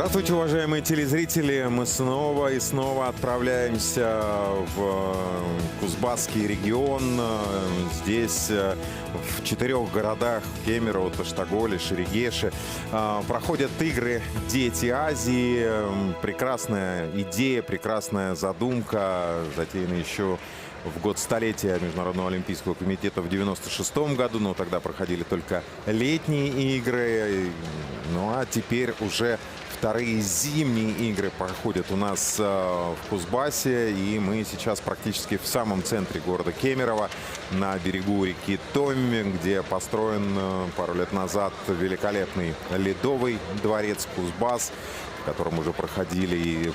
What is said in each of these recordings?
Здравствуйте, уважаемые телезрители! Мы снова и снова отправляемся в Кузбасский регион. Здесь, в 4 городах — Кемерово, Таштаголе, Шерегеше, проходят игры «Дети Азии». Прекрасная идея, прекрасная задумка, затеянная еще в год столетия Международного олимпийского комитета в 1996 году, но тогда проходили только летние игры. Ну а теперь уже вторые зимние игры проходят у нас в Кузбассе, и мы сейчас практически в самом центре города Кемерово, на берегу реки Томь, где построен пару лет назад великолепный ледовый дворец Кузбасс, в котором уже проходил и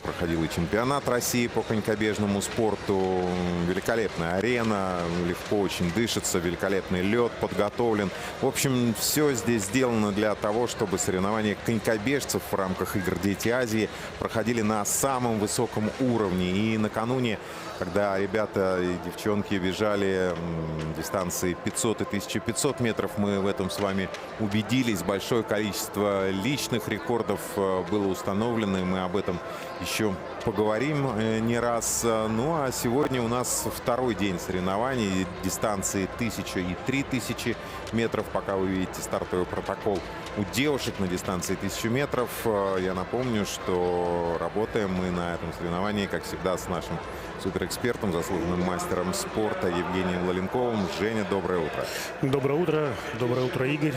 чемпионат России по конькобежному спорту. Великолепная арена, легко очень дышится, великолепный лед подготовлен. В общем, все здесь сделано для того, чтобы соревнования конькобежцев в рамках игр «Дети Азии» проходили на самом высоком уровне. И накануне, когда ребята и девчонки бежали дистанции 500 и 1500 метров, мы в этом с вами убедились. Большое количество личных рекордов было установлено, и мы об этом еще поговорим не раз. Ну а сегодня у нас второй день соревнований, дистанции 1000 и 3000 метров. Пока вы видите стартовый протокол у девушек на дистанции 1000 метров. Я напомню, что работаем мы на этом соревновании, как всегда, с нашим суперэкспертом, заслуженным мастером спорта Евгением Лаленковым. Женя, доброе утро. Доброе утро. Доброе утро, Игорь.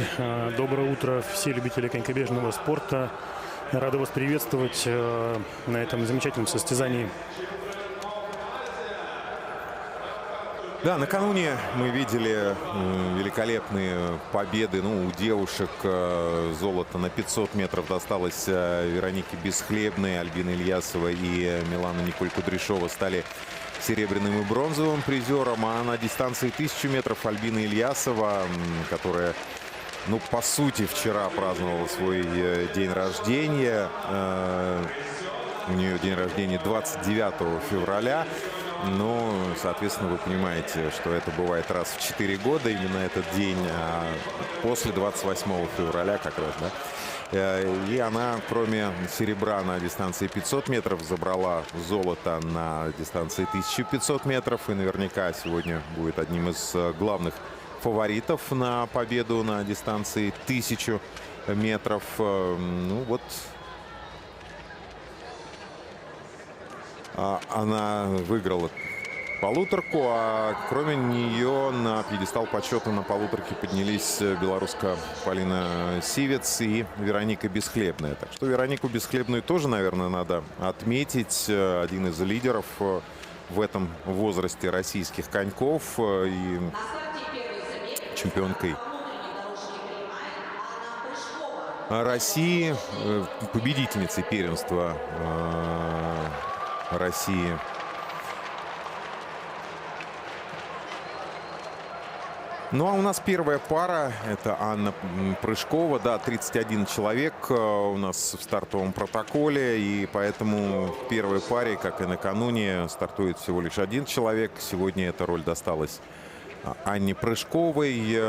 Доброе утро, все любители конькобежного спорта. Рада вас приветствовать на этом замечательном состязании. Да, накануне мы видели великолепные победы. Ну, у девушек золото на 500 метров досталось Веронике Бесхлебной, Альбина Ильясова и Милана Николь Кудряшова стали серебряным и бронзовым призером. А на дистанции 1000 метров Альбина Ильясова, которая, ну, по сути, вчера праздновала свой день рождения. У нее день рождения 29 февраля. Но, соответственно, вы понимаете, что это бывает раз в 4 года, именно этот день, после 28 февраля как раз, да. И она, кроме серебра на дистанции 500 метров, забрала золото на дистанции 1500 метров. И наверняка сегодня будет одним из главных фаворитов на победу на дистанции 1000 метров. Ну вот, она выиграла полуторку, а кроме нее на пьедестал почета на полуторке поднялись белоруска Полина Сивец и Вероника Бесхлебная. Так что Веронику Бесхлебную тоже, наверное, надо отметить. Один из лидеров в этом возрасте российских коньков и чемпионкой России, победительницей первенства России. Ну а у нас первая пара — это Анна Прыжкова. Да, 31 человек у нас в стартовом протоколе, и поэтому в первой паре, как и накануне, стартует всего лишь один человек. Сегодня эта роль досталась Анне Прыжковой.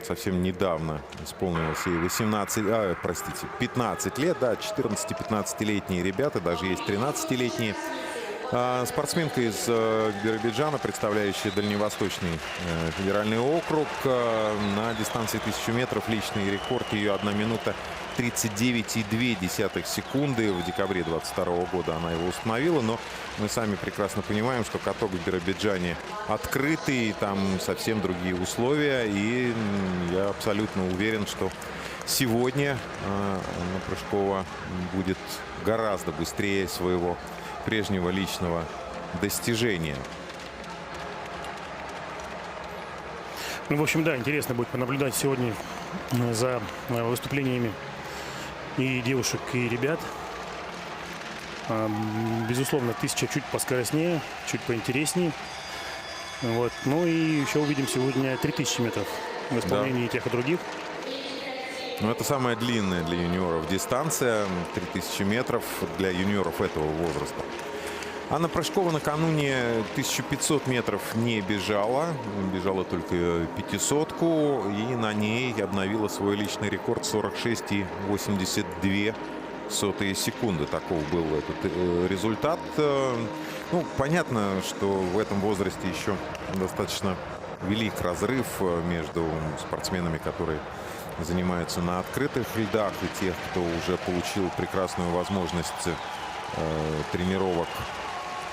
Совсем недавно исполнилось ей 15 лет, да, 14-15-летние ребята, даже есть 13-летние. Спортсменка из Биробиджана, представляющая Дальневосточный федеральный округ. На дистанции 1000 метров личный рекорд ее 1 минута 39,2 секунды. В декабре 2022 года она его установила, но мы сами прекрасно понимаем, что каток в Биробиджане открытый, там совсем другие условия, и я абсолютно уверен, что сегодня Анна Прыжкова будет гораздо быстрее своего прежнего личного достижения. Ну, в общем, да, интересно будет понаблюдать сегодня за выступлениями и девушек, и ребят. Безусловно, 1000 чуть поскоростнее, чуть поинтереснее. Вот. Ну и еще увидим сегодня 3000 метров в исполнении тех и других. Ну, это самая длинная для юниоров дистанция, 3000 метров для юниоров этого возраста. Анна Прыжкова накануне 1500 метров не бежала, бежала только 500-ку, и на ней обновила свой личный рекорд 46,82 сотые секунды. Таков был этот результат. Ну, понятно, что в этом возрасте еще достаточно велик разрыв между спортсменами, которые занимаются на открытых льдах, и тех, кто уже получил прекрасную возможность тренировок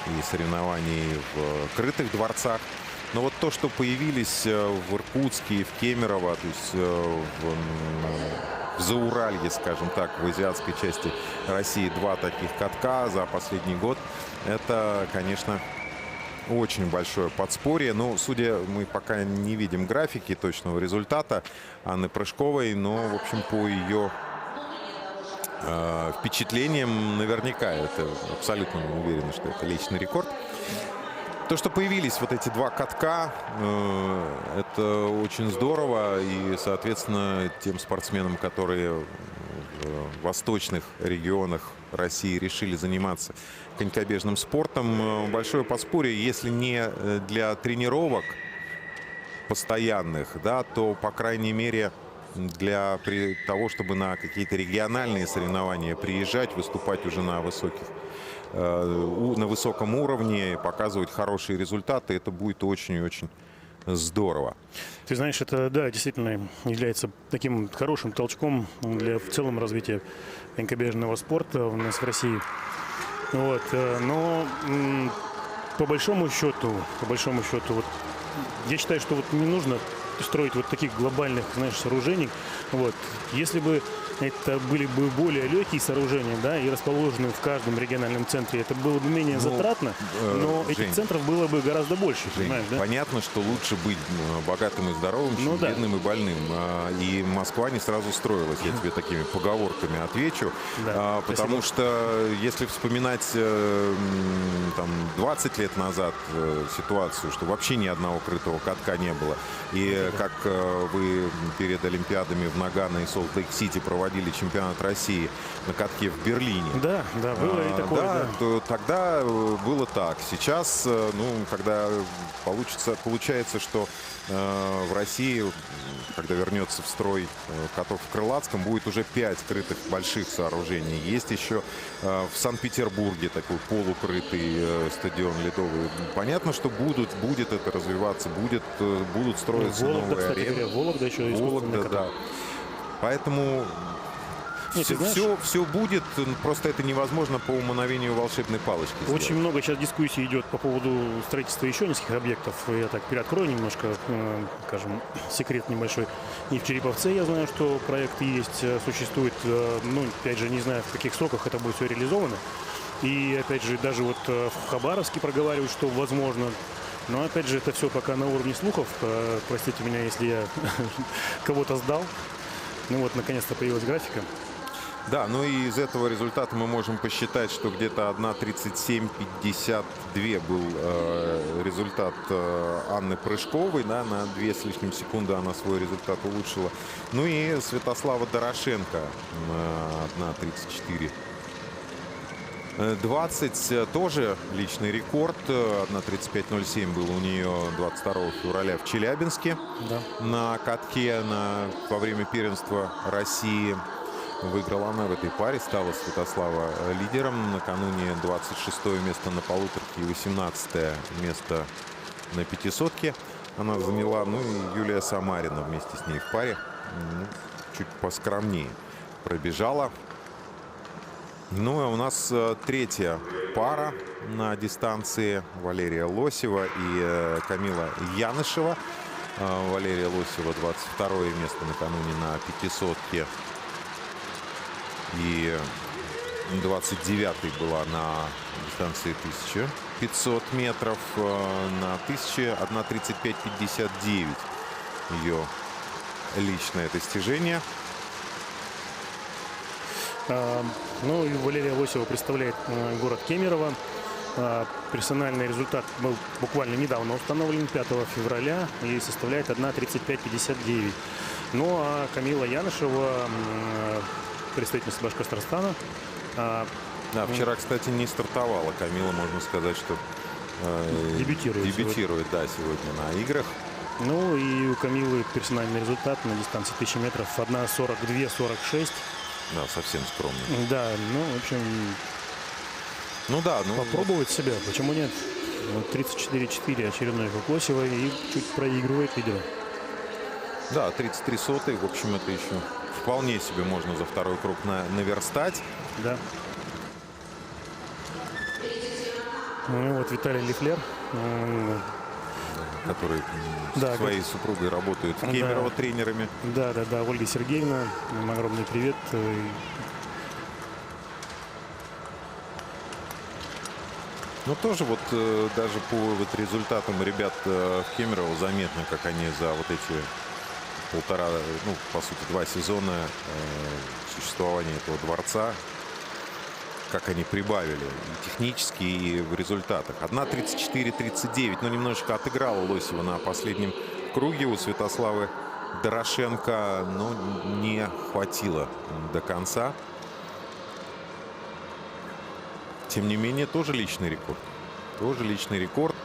и соревнований в крытых дворцах. Но вот то, что появились в Иркутске и в Кемерово, то есть в Зауралье, скажем так, в азиатской части России, два таких катка за последний год, это, конечно, очень большое подспорье. Но, мы пока не видим графики точного результата Анны Прыжковой, но, в общем, по ее впечатлениям, наверняка, это абсолютно уверен, что это личный рекорд. То, что появились вот эти два катка, это очень здорово. И, соответственно, тем спортсменам, которые в восточных регионах России решили заниматься конькобежным спортом, большое подспорье. Если не для тренировок постоянных, да, то, по крайней мере, для того, чтобы на какие-то региональные соревнования приезжать, выступать уже на высоком уровне, показывать хорошие результаты, это будет очень и очень здорово. Ты знаешь, это, да, действительно является таким хорошим толчком для в целом развития конькобежного спорта у нас в России. Вот, но по большому счету, вот, я считаю, что вот не нужно строить вот таких глобальных, знаешь, сооружений. Вот. Если бы это были бы более легкие сооружения, да, и расположены в каждом региональном центре, это было бы менее затратно, но Жень, этих центров было бы гораздо больше, Жень, понимаешь, да? понятно, что лучше быть богатым и здоровым, чем бедным и больным. И Москва не сразу строилась, я тебе такими поговорками отвечу. Да, потому что, если вспоминать там, 20 лет назад ситуацию, что вообще ни одного крытого катка не было, и как вы перед Олимпиадами в Нагано и Солт-Лейк-Сити проводили чемпионат России на катке в Берлине. Да, было и такое. Да, то тогда было так. Сейчас, когда получается, что в России, когда вернется в строй каток в Крылатском, будет уже 5 крытых больших сооружений. Есть еще в Санкт-Петербурге такой полукрытый стадион ледовый. Понятно, что будет это развиваться, будут строиться новые арены. Вологда еще искусственный, да. Поэтому все будет, просто это невозможно по мановению волшебной палочки сделать. Очень много сейчас дискуссий идет по поводу строительства еще нескольких объектов. Я так приоткрою немножко, скажем, секрет небольшой. И в Череповце я знаю, что проект есть, существует. Опять же, не знаю, в каких сроках это будет все реализовано. И, опять же, даже вот в Хабаровске проговаривают, что возможно. Но, опять же, это все пока на уровне слухов. Простите меня, если я кого-то сдал. Наконец-то появилась графика. Да, и из этого результата мы можем посчитать, что где-то 1:37:52 был результат Анны Прыжковой. Да, на 2 с лишним секунды она свой результат улучшила. И Святослава Дорошенко 1:34:20 тоже личный рекорд. 1:35:07 был у нее 22 февраля в Челябинске. Да. На катке во время первенства России. Выиграла она в этой паре, стала Святослава лидером. Накануне 26-е место на полуторке и 18-е место на 500-ке она заняла. И Юлия Самарина вместе с ней в паре чуть поскромнее пробежала. А у нас третья пара на дистанции. Валерия Лосева и Камила Янышева. Валерия Лосева 22-е место накануне на 500-ке. И 29-й была на дистанции 1500 метров. На 1000 1:35:59 ее личное достижение. И Валерия Лосева представляет город Кемерово. Персональный результат был буквально недавно установлен, 5 февраля, и составляет 1:35:59. А Камила Янышева, представительница Башкортостана. Вчера, кстати, не стартовала Камила, можно сказать, что дебютирует сегодня на играх. И у Камилы персональный результат на дистанции 1000 метров 1:42:46. Да, совсем скромно. Да, ну, в общем, Ну да, ну попробовать себя, почему нет? Вот 34-4 очередной Кокосева и чуть проигрывает лидеру. да, 33 сотые, в общем, это еще вполне себе можно за второй круг наверстать. Да. Ну вот Виталий Лефлер. Который Да, с своей супругой работает в Кемерово тренерами. Да, Ольга Сергеевна, огромный привет. Но тоже вот даже по вот результатам ребят в Кемерово заметно, как они за вот эти полтора, ну, по сути, 2 сезона существования этого дворца, как они прибавили и технически, и в результатах. 1:34:39, но немножечко отыграла Лосева на последнем круге у Святославы Дорошенко, но не хватило до конца. Тем не менее, тоже личный рекорд. Тоже личный рекорд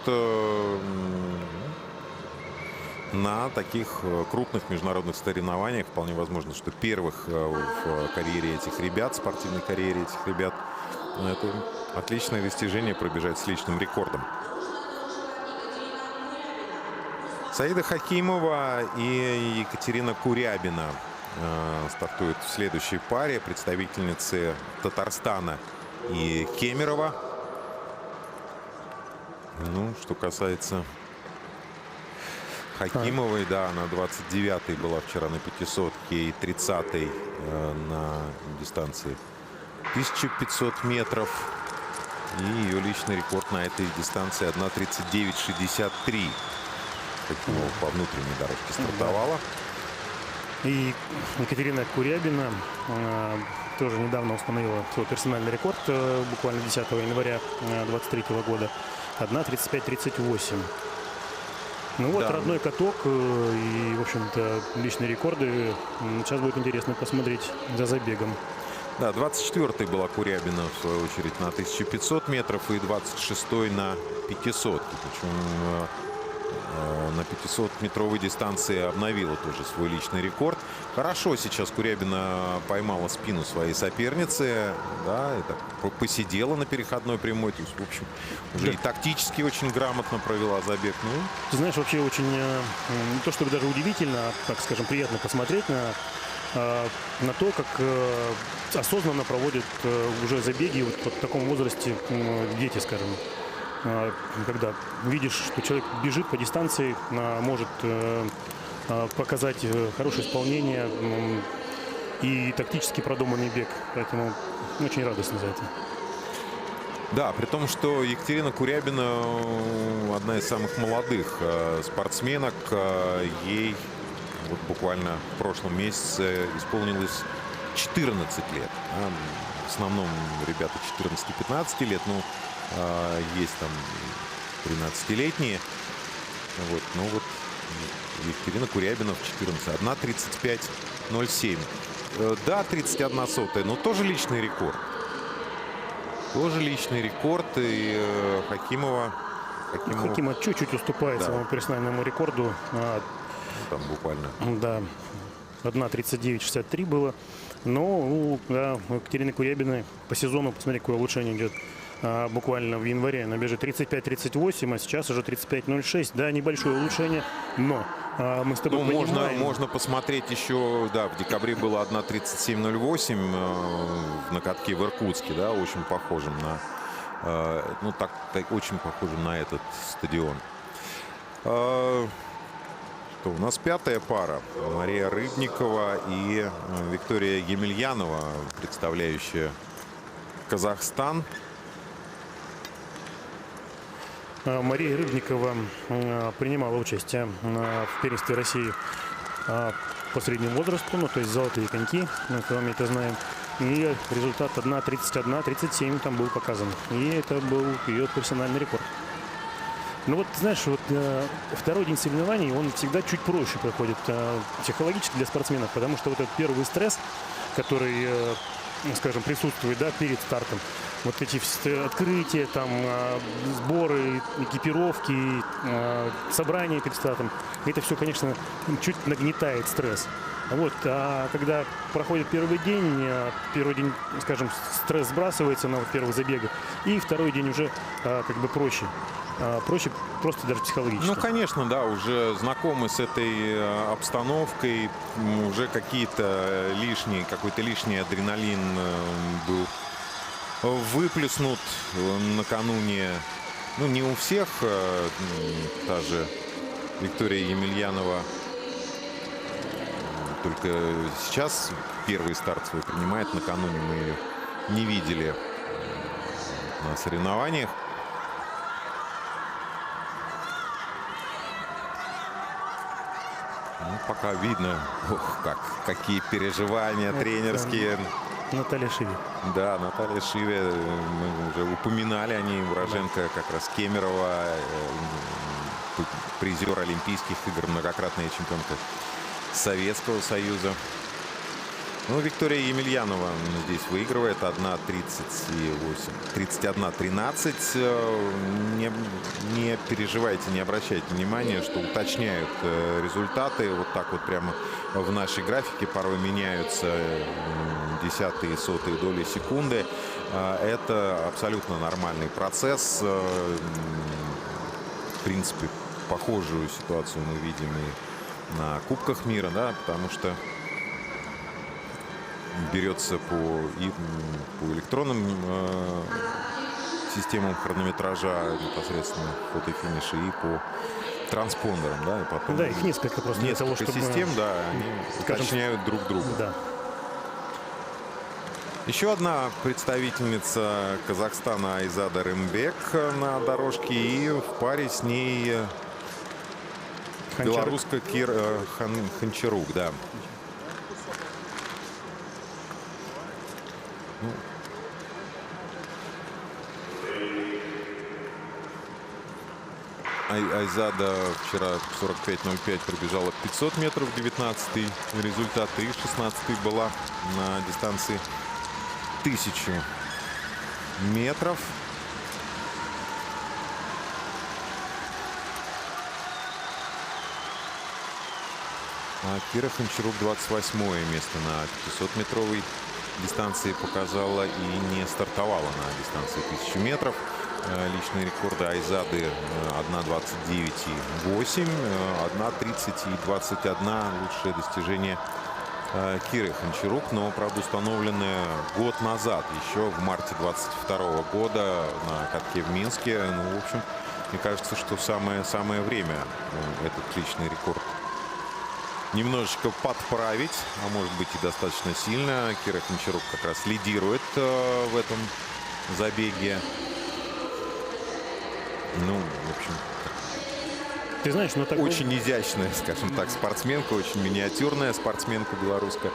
на таких крупных международных соревнованиях. Вполне возможно, что первых в карьере этих ребят, спортивной карьере этих ребят. Это отличное достижение пробежать с личным рекордом. Саида Хакимова и Екатерина Курябина стартуют в следующей паре. Представительницы Татарстана и Кемерово. Ну, что касается Хакимовой, да, она 29-й была вчера на 500-ке и 30-й на дистанции 1500 метров. И ее личный рекорд на этой дистанции 1:39:63. Хакимова по внутренней дорожке стартовала. И Екатерина Курябина тоже недавно установила свой персональный рекорд, буквально 10 января 2023 года. 1:35:38. Ну вот, да, родной каток и, в общем-то, личные рекорды. Сейчас будет интересно посмотреть за забегом. Да, 24-й была Курябина, в свою очередь, на 1500 метров и 26-й на 500. Причем на 500-метровой дистанции обновила тоже свой личный рекорд. Хорошо сейчас Курябина поймала спину своей соперницы, да, и так посидела на переходной прямой. То есть, в общем, уже и тактически очень грамотно провела забег. Ну, ты знаешь, вообще очень, не то чтобы даже удивительно, а, так скажем, приятно посмотреть на то, как осознанно проводят уже забеги вот в таком возрасте дети, скажем. Когда видишь, что человек бежит по дистанции, может показать хорошее исполнение и тактически продуманный бег. Поэтому очень радостно за это. Да, при том, что Екатерина Курябина одна из самых молодых спортсменок. Ей вот буквально в прошлом месяце исполнилось 14 лет. В основном ребята 14-15 лет. Ну, есть там 13-летние. Вот, ну вот Екатерина Курябина в 14. 1:35:07. Да, 31 сотая, но тоже личный рекорд. Тоже личный рекорд. И Хакимова чуть-чуть уступает своему персональному рекорду. Там буквально. Да, 1:39:63 было. Но да, у Екатерины Курябиной по сезону, посмотри, какое улучшение идет. Буквально в январе она бежит 35:38, а сейчас уже 35:06. Да, небольшое улучшение, но мы с тобой понимаем... Можно посмотреть еще, да, в декабре было 1:37:08 на катке в Иркутске, да, очень похожим на, ну, так очень похожим на этот стадион. Что у нас пятая пара. Мария Рыбникова и Виктория Емельянова, представляющая Казахстан. Мария Рыбникова принимала участие в первенстве России по среднему возрасту, ну, то есть золотые коньки, мы с вами это знаем. И результат 1:31:37 там был показан. И это был ее персональный рекорд. Ну вот, знаешь, вот второй день соревнований, он всегда чуть проще проходит психологически для спортсменов, потому что вот этот первый стресс, который, скажем, присутствует, да, перед стартом, вот эти открытия, там, сборы, экипировки, собрания перед стартом, это все, конечно, чуть нагнетает стресс. Вот, а когда проходит первый день, скажем, стресс сбрасывается на первых забегах, и второй день уже как бы проще. Проще просто даже психологически. Ну, конечно, да, уже знакомы с этой обстановкой, уже какой-то лишний адреналин был выплеснут накануне. Ну, не у всех, та же Виктория Емельянова только сейчас первый старт свой принимает. Накануне мы ее не видели на соревнованиях. Ну, пока видно, какие переживания тренерские. Наталья Шиви. Да, Наталья Шиви, мы уже упоминали о ней, уроженка как раз Кемерово, призер Олимпийских игр, многократная чемпионка Советского Союза. Ну, Виктория Емельянова здесь выигрывает 31-13. Не переживайте, не обращайте внимания, что уточняют результаты. Вот так вот прямо в нашей графике порой меняются десятые и сотые доли секунды. Это абсолютно нормальный процесс. В принципе, похожую ситуацию мы видим и на Кубках мира, да, потому что берется по электронным системам хронометража непосредственно фотофиниша и по транспондерам, да, и потом да, их несколько просто для того, чтобы систем, да, они уточняют друг друга. Да. Еще одна представительница Казахстана Айзада Рымбек на дорожке, и в паре с ней белоруска Кира Хончарук, да. Айзада вчера 45.05 пробежала 500 метров, 19-й результат, и 16-й была на дистанции 1000 метров. А Кира Хончарук 28-е место на 500-метровой дистанции показала и не стартовала на дистанции 1000 метров. Личные рекорды Айзады 1.29.8, 1.30.21 лучшее достижение Киры Хончарук, но, правда, установленное год назад, еще в марте 22 года на катке в Минске. Ну, в общем, мне кажется, что самое время этот личный рекорд немножечко подправить, а может быть и достаточно сильно. Кира Хончарук как раз лидирует в этом забеге. Ну, в общем, ты знаешь, но такой... очень изящная, скажем так, спортсменка, очень миниатюрная спортсменка белоруска.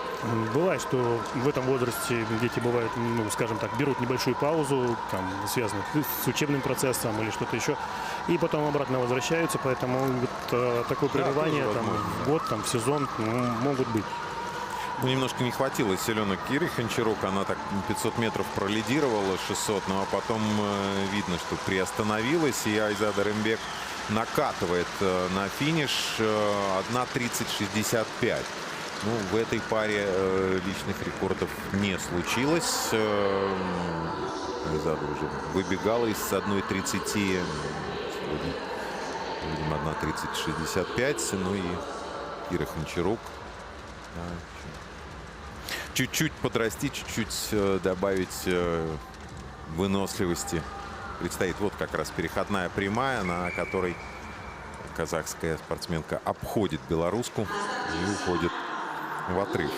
Бывает, что в этом возрасте дети бывают, ну, скажем так, берут небольшую паузу, там, связанную с учебным процессом или что-то еще, и потом обратно возвращаются, поэтому вот, такое прерывание там, в год, там, в сезон могут быть. Ну, немножко не хватило силенок Киры Хончарук. Она так 500 метров пролидировала, 600, но потом видно, что приостановилась. И Айзада Рымбек накатывает на финиш 1.30.65. Ну, в этой паре личных рекордов не случилось. Айзада уже выбегала из 1.30. Видимо, 1.30.65. Ну и Кира Хончарук. Чуть-чуть подрасти, чуть-чуть добавить выносливости предстоит. Вот как раз переходная прямая, на которой казахская спортсменка обходит белоруску и уходит в отрыв.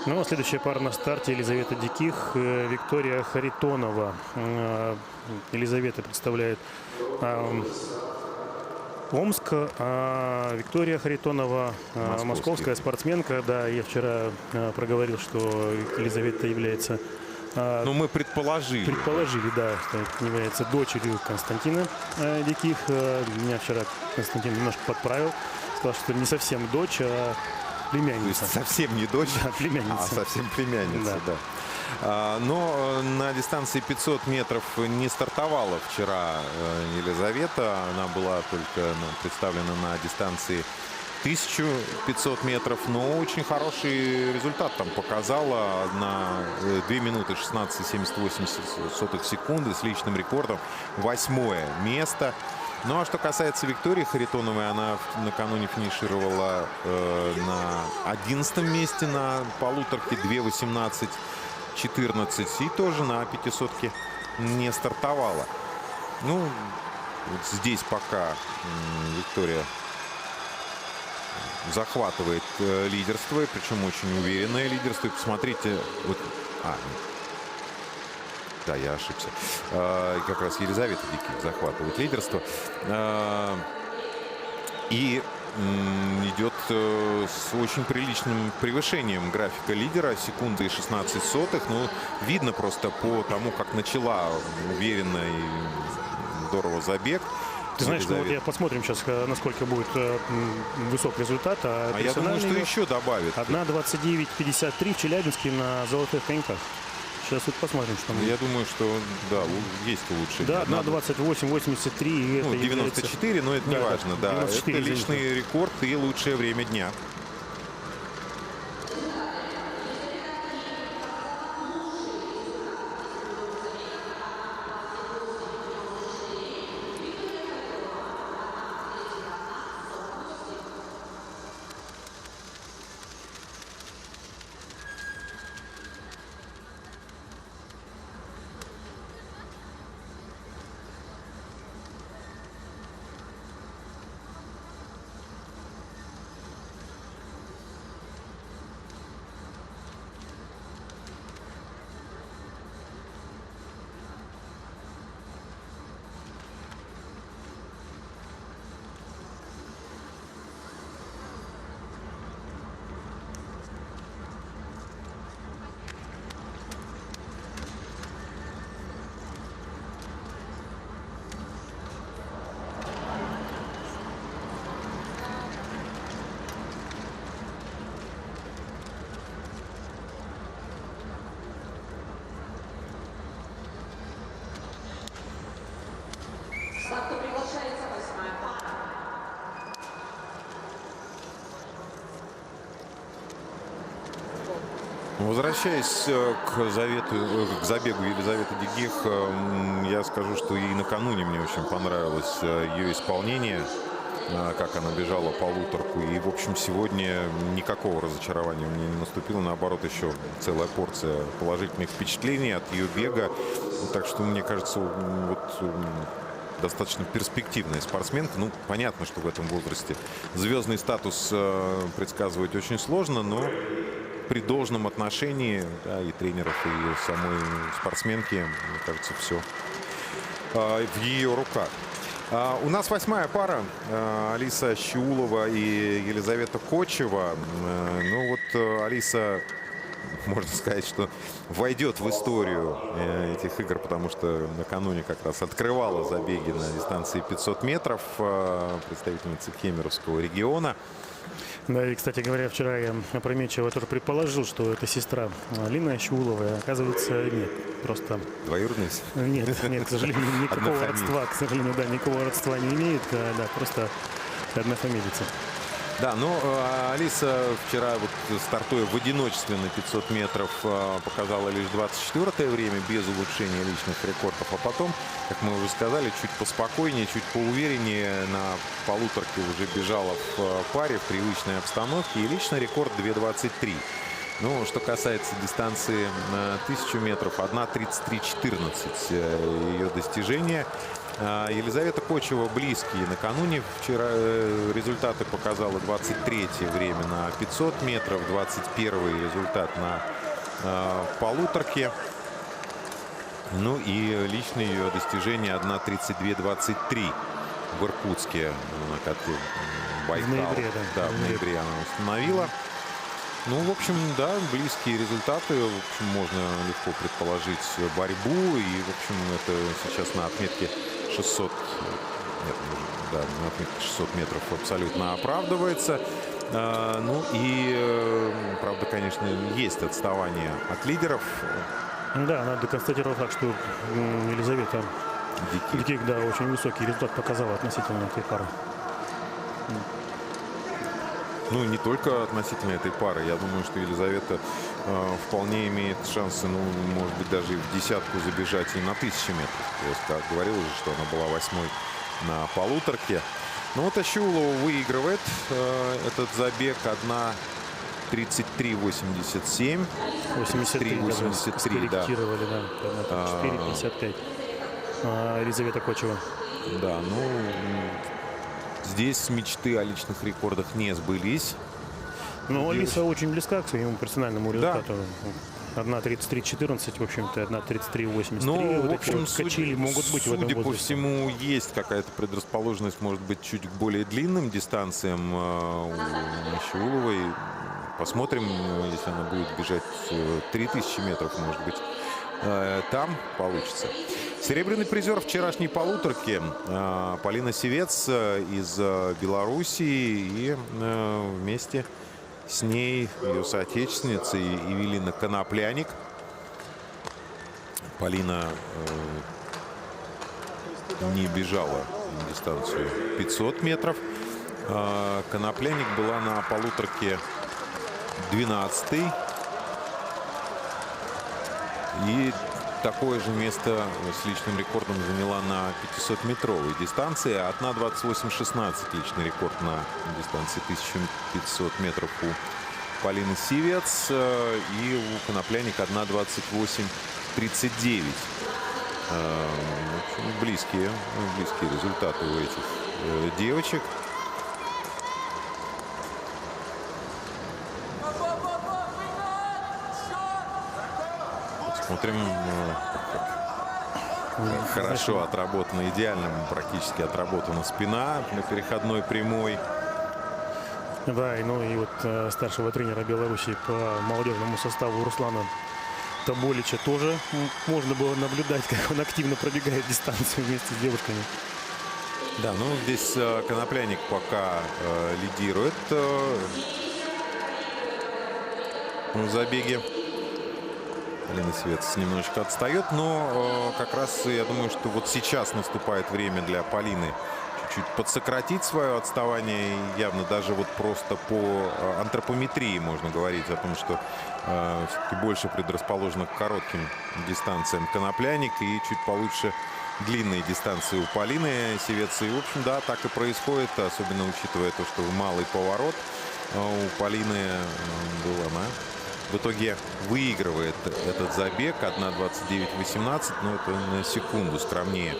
Ну, а следующая пара на старте — Елизавета Диких, Виктория Харитонова. Елизавета представляет Омск, а Виктория Харитонова московская спортсменка. Да, я вчера проговорил, что Елизавета является... Ну, мы предположили. Предположили, да, что это является дочерью Константина Диких. Меня вчера Константин немножко подправил. Сказал, что не совсем дочь, а То есть Племянница. совсем не дочь, Да, племянница. а совсем племянница, Да. да. Но на дистанции 500 метров не стартовала вчера Елизавета. Она была только представлена на дистанции 1500 метров, но очень хороший результат там показала на 2 минуты 16,78 секунды с личным рекордом. 8-е место. Ну а что касается Виктории Харитоновой, она накануне финишировала на 11 месте на полуторке, 2:18:14, и тоже на 500-ке не стартовала. Ну, вот здесь пока Виктория захватывает лидерство, причем очень уверенное лидерство. И посмотрите, вот, да, я ошибся. Как раз Елизавета Диких захватывает лидерство. И идет с очень приличным превышением графика лидера. Секунды и 16 сотых. Ну, видно просто по тому, как начала уверенно и здорово забег. Ты знаешь, ну, вот я посмотрим сейчас, насколько будет высок результат. А я думаю, что еще добавит. 1:29:53 в Челябинске на золотых коньках. Сейчас вот посмотрим, что мы. Я думаю, что да, есть лучшие. Да, 1:28:83. Ну, 94, но это не важно. Да, 94, это личный рекорд и лучшее время дня. Старту приглашается 8-я пара. Возвращаясь к забегу Елизаветы Дигих, я скажу, что и накануне мне очень понравилось ее исполнение, как она бежала полуторку. И, в общем, сегодня никакого разочарования мне не наступило. Наоборот, еще целая порция положительных впечатлений от ее бега. Так что, мне кажется, вот достаточно перспективная спортсменка. Ну, понятно, что в этом возрасте звездный статус предсказывать очень сложно, но при должном отношении, да, и тренеров, и самой спортсменки, мне кажется, все в ее руках. У нас 8-я пара. Алиса Щиулова и Елизавета Кочева. Ну вот Алиса, можно сказать, что войдет в историю этих игр, потому что накануне как раз открывала забеги на дистанции 500 метров представительница Кемеровского региона. Да, и, кстати говоря, вчера я опрометчиво тоже предположил, что это сестра Алины Щиуловой. Оказывается, нет. Просто... Двоюродные? Нет, к сожалению, никакого родства. К сожалению, да, никакого родства не имеет. Да, просто однофамилица. Да, но Алиса вчера, вот, стартуя в одиночестве на 500 метров, показала лишь 24-е время без улучшения личных рекордов. А потом, как мы уже сказали, чуть поспокойнее, чуть поувереннее на полуторке уже бежала в паре в привычной обстановке. И личный рекорд 2:23. Ну, что касается дистанции на 1000 метров, 1:33:14 ее достижение. Елизавета Кочева близкие. Накануне вчера результаты показала 23-е время на 500 метров, 21-й результат на полуторке. Ну и личное ее достижение 1:32:23 в Иркутске, как Байкал. В ноябре, да. Да, в ноябре она установила. Ну, в общем, да, близкие результаты. В общем, можно легко предположить борьбу. И, в общем, это сейчас на отметке 600, нет, да, на отметке 600 метров абсолютно оправдывается. Ну и, правда, конечно, есть отставание от лидеров. Да, надо констатировать факт, что Елизавета Диких, да, очень высокий результат показала относительно этой пары. Ну, не только относительно этой пары. Я думаю, что Елизавета вполне имеет шансы, ну, может быть, даже и в десятку забежать и на 1000 метров. Я говорил уже, что она была 8-й на полуторке. Но вот Ащиулова выигрывает этот забег. 1:33:87. 83 да. Скорректировали, да. 4:55. Елизавета Кочева. Да, ну, здесь мечты о личных рекордах не сбылись. Но Алиса очень близка к своему персональному результату. Да. 1:33:14, в общем-то, 1:33:83. Ну, вот в эти общем, вот качели могут быть в этом судя по возрасте. всему, есть какая-то предрасположенность, может быть, чуть к более длинным дистанциям у Ащиуловой. Посмотрим, если она будет бежать 3000 метров, может быть, там получится. Серебряный призер вчерашней полуторки Полина Сивец из Белоруссии, и вместе с ней ее соотечественница Евелина Конопляник. Полина не бежала дистанцию 500 метров. Конопляник была на полуторке 12-й. И такое же место с личным рекордом заняла на 500-метровой дистанции. 1:28:16 личный рекорд на дистанции 1500 метров у Полины Сивец. И у Конопляник 1:28:39. Близкие результаты у этих девочек. Смотрим, хорошо отработана, идеально практически отработана спина на переходной прямой. Да, и, ну и вот старшего тренера Беларуси по молодежному составу Руслана Тоболича тоже можно было наблюдать, как он активно пробегает дистанцию вместе с девушками. Да, ну здесь Конопляник пока лидирует в забеге. Полина Сивец немножечко отстает, но как раз я думаю, что вот сейчас наступает время для Полины чуть-чуть подсократить свое отставание. И явно даже вот просто по антропометрии можно говорить о том, что все-таки больше предрасположена к коротким дистанциям Конопляник и чуть получше длинные дистанции у Полины Сивец. И, в общем, да, так и происходит, особенно учитывая то, что малый поворот у Полины был, она в итоге выигрывает этот забег 1:29:18, но это на секунду скромнее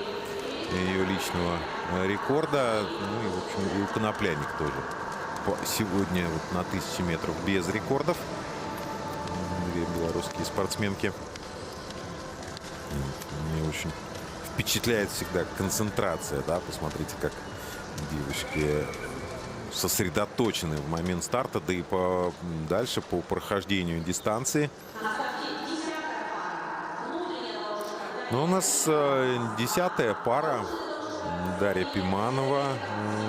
ее личного рекорда. Ну и, в общем, и у Конопляник тоже сегодня вот на 1000 метров без рекордов. Две белорусские спортсменки. Мне очень впечатляет всегда концентрация, да, посмотрите, как девочки сосредоточены в момент старта, да и дальше по прохождению дистанции. Но у нас 10-я пара. Дарья Пиманова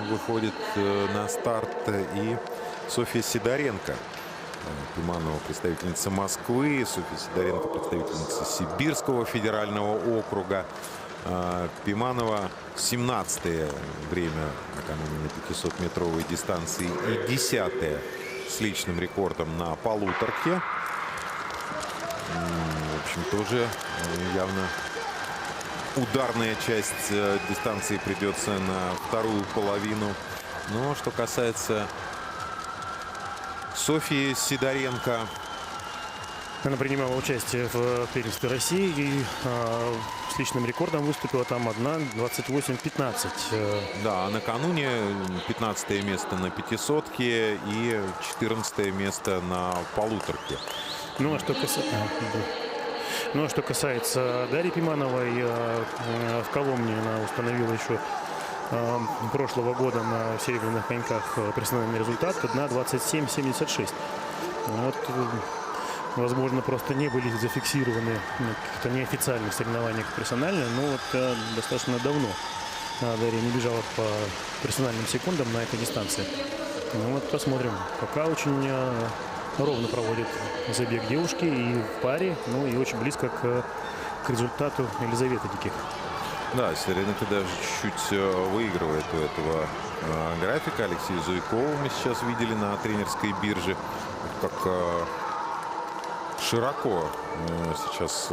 выходит на старт и Софья Сидоренко. Пиманова представительница Москвы, Софья Сидоренко представительница Сибирского федерального округа. Пиманова 17-е время накануне на 500-метровой дистанции и 10-е с личным рекордом на полуторке. В общем, тоже явно ударная часть дистанции придется на вторую половину. Но что касается Софьи Сидоренко, она принимала участие в первенстве России и с личным рекордом выступила там 1:28:15. да, накануне 15-е место на 500-ке и 14-е место на полуторке. Ну, а что касается Дарьи Пимановой, в Коломне она установила еще прошлого года на серебряных коньках персональный результат 1:27:76. Вот, возможно, просто не были зафиксированы каких-то неофициальных соревнованиях персонально, но вот достаточно давно Дарья не бежала по персональным секундам на этой дистанции. Ну вот посмотрим. Пока очень ровно проводит забег девушки и в паре, ну и очень близко к результату Елизаветы Диких. Да, Сидоренко даже чуть-чуть выигрывает у этого графика. Алексея Зуйкова мы сейчас видели на тренерской бирже. Как широко сейчас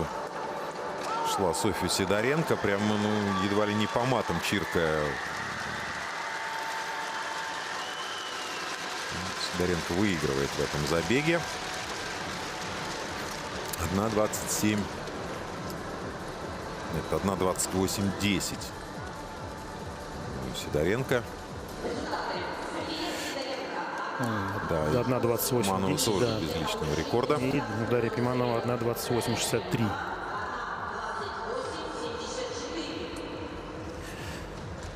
шла Софья Сидоренко. Прямо, ну, едва ли не по матам чиркая. Сидоренко выигрывает в этом забеге. 1:27. Это 1:28:10. Сидоренко. Да, 1:28:10, тоже да. без личного рекорда. И Дарья Пиманова 1:28:63.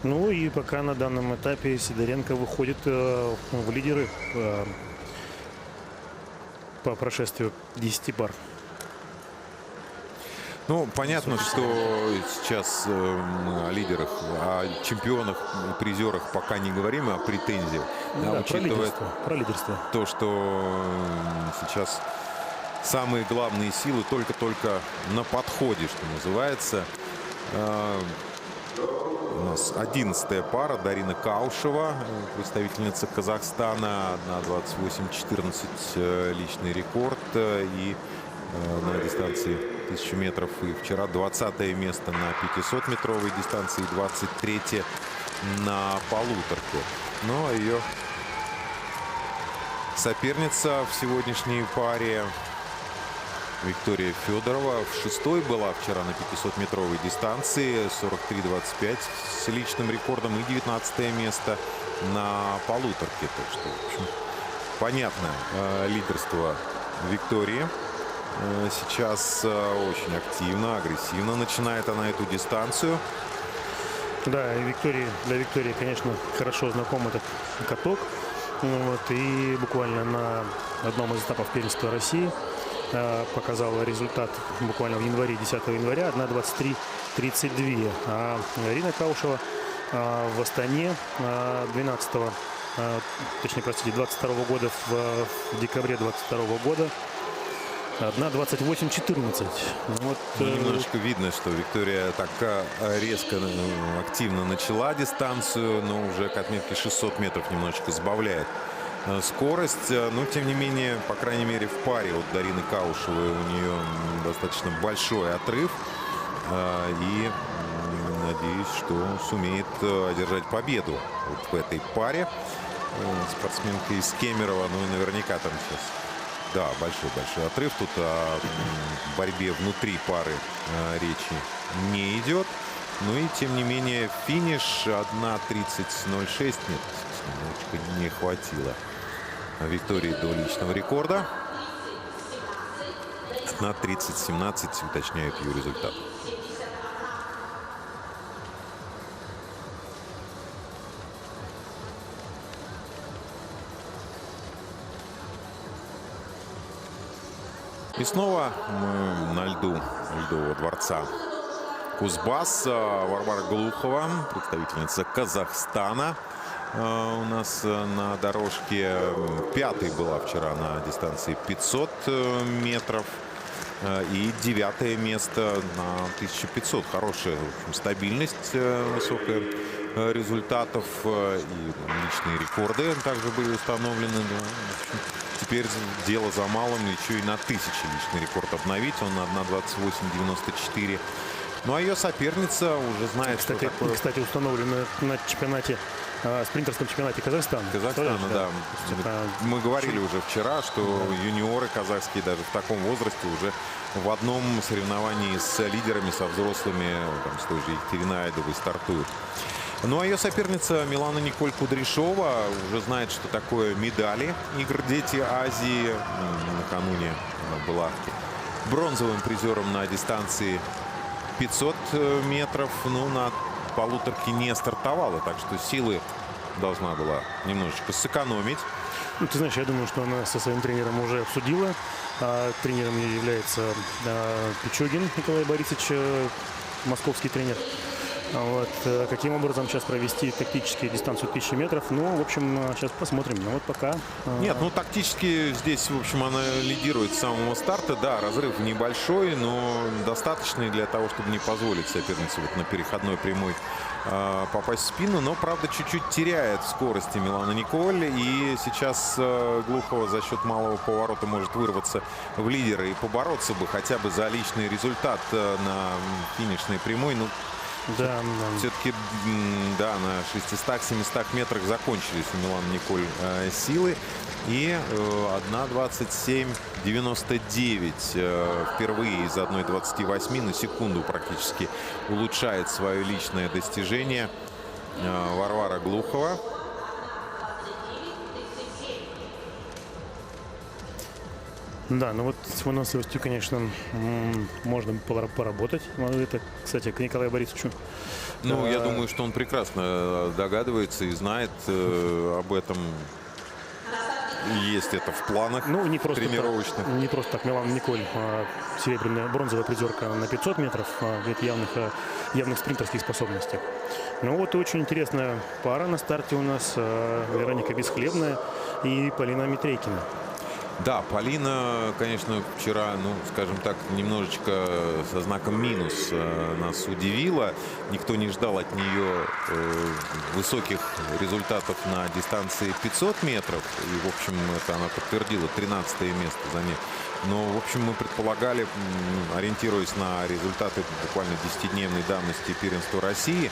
Ну и пока на данном этапе Сидоренко выходит в лидеры по прошествию 10 пар. Ну, понятно, что сейчас мы о лидерах, о чемпионах и призерах пока не говорим, а о претензиях. Да, Учитывая про лидерство. то, что сейчас самые главные силы только-только на подходе, что называется. У нас 11-я пара. Дарина Каушева, представительница Казахстана. 1:28:14 личный рекорд. И на дистанции 1000 метров. И вчера 20-е место на 500-метровой дистанции. 23-е на полуторке. Но ее соперница в сегодняшней паре Виктория Федорова в 6-й была вчера на 500-метровой дистанции. 43:25 с личным рекордом. И 19-е место на полуторке. Так что, в общем, понятно лидерство Виктории. Сейчас очень активно, агрессивно начинает она эту дистанцию. Да, и для Виктории, конечно, хорошо знаком этот каток. Вот, и буквально на одном из этапов первенства России показала результат буквально в январе, 10 января, 1:23:32. А Арина Каушева в Астане 22 года, в декабре 22 года 1:28:14. Вот, Немножко видно, что Виктория так резко, активно начала дистанцию, но уже к отметке 600 метров немножечко сбавляет скорость. Но, тем не менее, по крайней мере, в паре от Дарины Каушевой у нее достаточно большой отрыв. И надеюсь, что сумеет одержать победу вот в этой паре. Спортсменка из Кемерово, ну и наверняка там сейчас... Да, большой отрыв. Тут о борьбе внутри пары речи не идет. Ну и, тем не менее, финиш 1:30:06. Нет, немножечко не хватило Виктории до личного рекорда. 1:30:17 уточняет ее результат. И снова мы на льду Ледового дворца Кузбасс. Варвара Глухова, представительница Казахстана, у нас на дорожке. 5-й была вчера на дистанции 500 метров. И 9-е место на 1500. Хорошая, в общем, стабильность, высокая результатов. И личные рекорды также были установлены. Да, в общем, теперь дело за малым, еще и на 1000 личный рекорд обновить. Он на 1:28:94. Ну а ее соперница уже знает, что такое... Кстати, установлено на чемпионате, спринтерском чемпионате Казахстана. Казахстана, да. Мы говорили уже вчера, что юниоры казахские даже в таком возрасте уже в одном соревновании с лидерами, со взрослыми, там, с той же Екатериной Айдовой стартуют. Ну а ее соперница Милана Николь Кудряшова уже знает, что такое медали игр «Дети Азии». Накануне она была бронзовым призером на дистанции 500 метров. Ну, на полуторке не стартовала, так что силы должна была немножечко сэкономить. Ну, ты знаешь, я думаю, что она со своим тренером уже обсудила. Тренером ее является Пичугин Николай Борисович, московский тренер. Вот. Каким образом сейчас провести тактически дистанцию 1000 метров? Ну, в общем, сейчас посмотрим. Но вот пока... Нет, ну тактически здесь, в общем, она лидирует с самого старта. Да, разрыв небольшой, но достаточный для того, чтобы не позволить сопернице вот на переходной прямой попасть в спину. Но, правда, чуть-чуть теряет в скорости Милана Николь. И сейчас Глухова за счет малого поворота может вырваться в лидеры и побороться бы хотя бы за личный результат на финишной прямой. Ну, Да, все-таки, да, на 600-700 метрах закончились у Милана Николь силы. И 1:27:99 впервые из 1:28 на секунду практически улучшает свое личное достижение Варвара Глухова. Да, ну вот с выносливостью, конечно, можно поработать. Это, кстати, к Николаю Борисовичу. Ну, я думаю, что он прекрасно догадывается и знает об этом. Есть это в планах тренировочных. Так, не просто так. Милана Николь, серебряная, бронзовая призерка на 500 метров, говорит явных спринтерских способностях. Ну вот очень интересная пара на старте у нас. Вероника Бесхлебная и Полина Митрейкина. Да, Полина, конечно, вчера, ну, скажем так, немножечко со знаком минус нас удивила. Никто не ждал от нее высоких результатов на дистанции 500 метров. И, в общем, это она подтвердила, 13-е место за ней. Но, в общем, мы предполагали, ориентируясь на результаты буквально 10-дневной давности первенства России,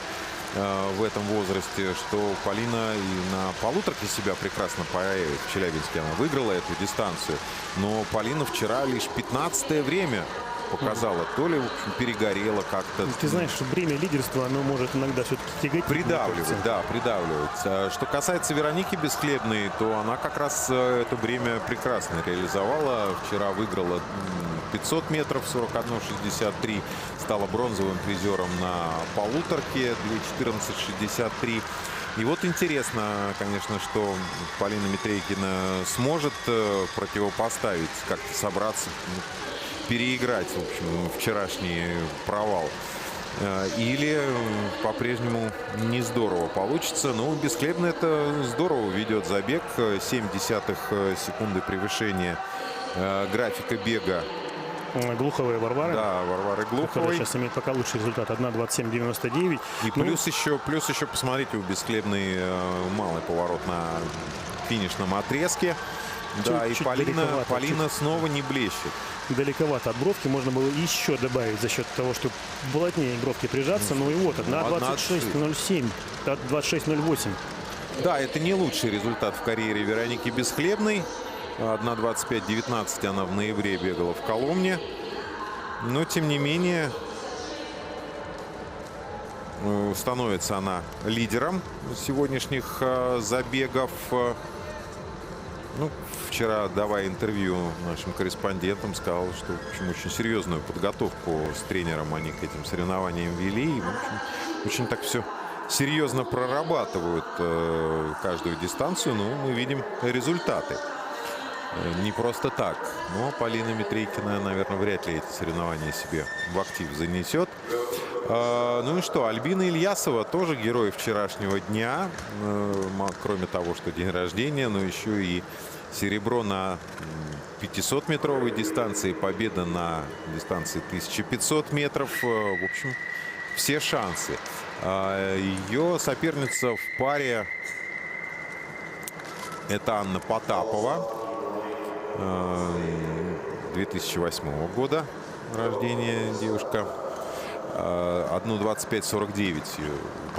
в этом возрасте, что Полина и на полуторке себя прекрасно проявит. В Челябинске она выиграла эту дистанцию. Но Полина вчера лишь 15-е время показала. То ли, в общем, перегорела как-то. Ты знаешь, бремя лидерства, оно может иногда все-таки тягать. Придавливать, да, придавливать. Что касается Вероники Бесхлебной, то она как раз это бремя прекрасно реализовала. Вчера выиграла 500 метров, 41:63. Стала бронзовым призером на полуторке, 2:14:63. И вот интересно, конечно, что Полина Митрейкина сможет противопоставить, как-то собраться, переиграть, в общем, вчерашний провал. Или по-прежнему не здорово получится. Ну, Бесхлебная это здорово ведет забег. 0,7 секунды превышения графика бега. Глуховая Варвара. Да, Варвары Глуховой. Которая сейчас имеет пока лучший результат. 1:27:99. И плюс еще, посмотрите, у Бесхлебной малый поворот на финишном отрезке. Да, и Полина снова не блещет. Далековато от бровки. Можно было еще добавить за счет того, что плотнее к бровке прижаться. Ну и вот, 1:26:07, 1:26:08. Да, это не лучший результат в карьере Вероники Бесхлебной. 1:25:19 она в ноябре бегала в Коломне. Но, тем не менее, становится она лидером сегодняшних забегов. Ну, вчера, давая интервью нашим корреспондентам, сказал, что, в общем, очень серьезную подготовку с тренером они к этим соревнованиям вели. И, в общем, очень так все серьезно прорабатывают каждую дистанцию. Но мы видим результаты. Не просто так. Но Полина Митрейкина, наверное, вряд ли эти соревнования себе в актив занесет. Ну и что, Альбина Ильясова тоже герой вчерашнего дня. Кроме того, что день рождения, но еще и серебро на 500-метровой дистанции, победа на дистанции 1500 метров. В общем, все шансы. Ее соперница в паре — это Анна Потапова. 2008 года рождения девушка. 1:25:49 у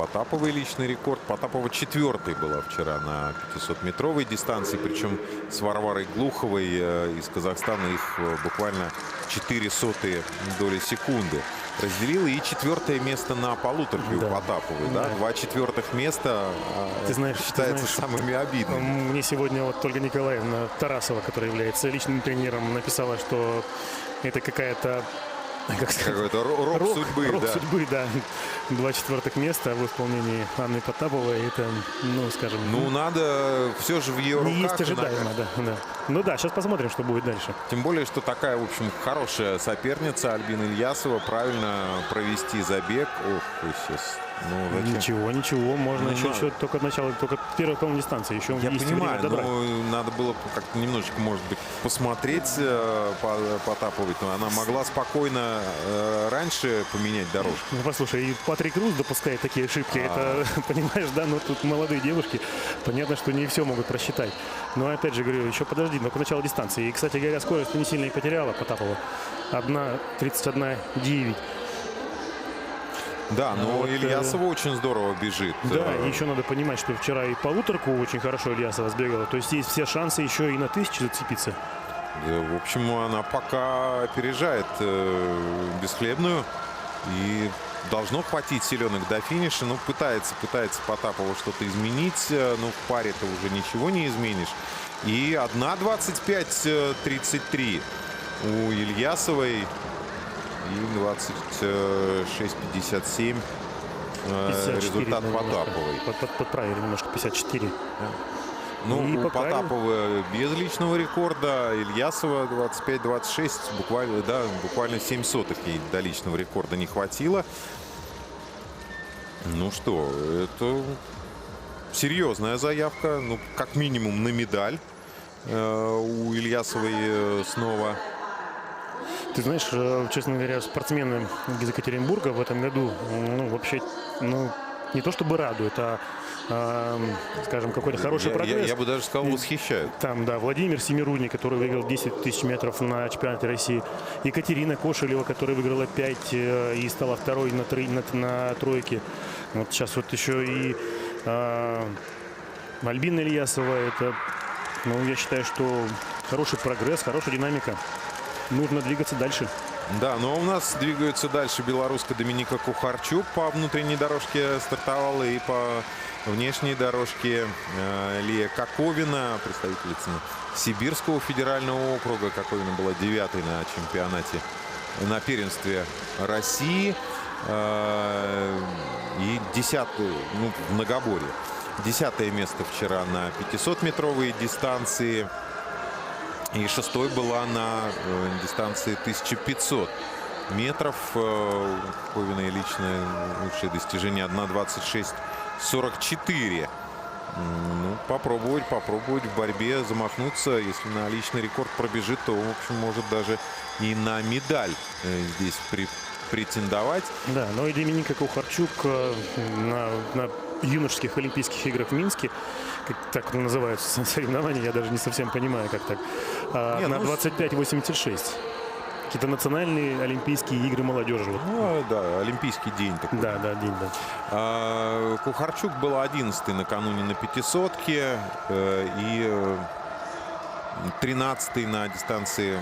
Потаповой личный рекорд. Потапова 4-й была вчера на 500-метровой дистанции. Причем с Варварой Глуховой из Казахстана их буквально 0,04 доли секунды разделила. И 4-е место на полуторке у Потаповой. Да? 2 четвертых места, ты знаешь, считается самыми обидными. Мне сегодня вот Ольга Николаевна Тарасова, которая является личным тренером, написала, что это какая-то... Какой-то рок судьбы. Рок судьбы, да. 2 четвертых места в исполнении Анны Потаповой. Это, ну, скажем... Ну, надо все же в ее руках. Не есть ожидаемо, да. Ну да, сейчас посмотрим, что будет дальше. Тем более, что такая, в общем, хорошая соперница Альбина Ильясова. Правильно провести забег. Ох, сейчас Ну, зачем? Ничего, ничего, можно Ну, еще, надо. еще только начало, только первая половина дистанции. Еще Я есть понимаю, время добрать. но надо было как-то немножечко, может быть, посмотреть Потаповой. Но она могла спокойно раньше поменять дорожку. Ну, послушай, и Патрик Рус допускает такие ошибки. Это, понимаешь, да, но тут молодые девушки. Понятно, что не все могут просчитать. Но, опять же, говорю, еще подожди, только начало дистанции. И, кстати говоря, скорость не сильно и потеряла Потапова. 1:31.9. Да, но Вот, Ильясова очень здорово бежит. Да, и еще надо понимать, что вчера и полуторку очень хорошо Ильясова сбегала. То есть есть все шансы еще и на 1000 зацепиться. Да, в общем, она пока опережает Бесхлебную. И должно хватить силенок до финиша. Ну, пытается Потапова что-то изменить. Но в паре-то уже ничего не изменишь. И 1:25.33 у Ильясовой. И 26.57 результат Потаповой. Подправили немножко, 54. Ну, И у пока- Потаповой без личного рекорда, Ильясова 25-26, буквально 7 сотых ей до личного рекорда не хватило. Ну что, это серьезная заявка, ну, как минимум на медаль у Ильясовой снова. Ты знаешь, честно говоря, спортсмены из Екатеринбурга в этом году, ну, вообще, ну, не то чтобы радуют, а, скажем, какой-то хороший прогресс. Я бы даже сказал, восхищают. Там, да, Владимир Семирудник, который выиграл 10 тысяч метров на чемпионате России. Екатерина Кошелева, которая выиграла 5 и стала второй на тройке. Вот сейчас вот еще и Альбина Ильясова. Это, ну, я считаю, что хороший прогресс, хорошая динамика. Нужно двигаться дальше. Да, но у нас двигаются дальше белоруска Доминика Кухарчук. По внутренней дорожке стартовала и по внешней дорожке Лия Коковина, представительница Сибирского федерального округа. Коковина была 9-й на чемпионате, на первенстве России. И 10-й, ну, в многоборье. 10-е место вчера на 500-метровой дистанции. И 6-й была на дистанции 1500 метров. Коковина личное лучшее достижение 1:26.44. Ну, попробовать в борьбе замахнуться. Если на личный рекорд пробежит, то, в общем, может даже и на медаль здесь претендовать. Да, но и Доминика Кухарчук на юношеских Олимпийских играх в Минске, как так называются соревнования, я даже не совсем понимаю, как так, на 25.86. Какие-то национальные Олимпийские игры молодежи. Вот. Ну, да, Олимпийский день такой. Да, день, да. Кухарчук был 11-й накануне на 500-ке и 13-й на дистанции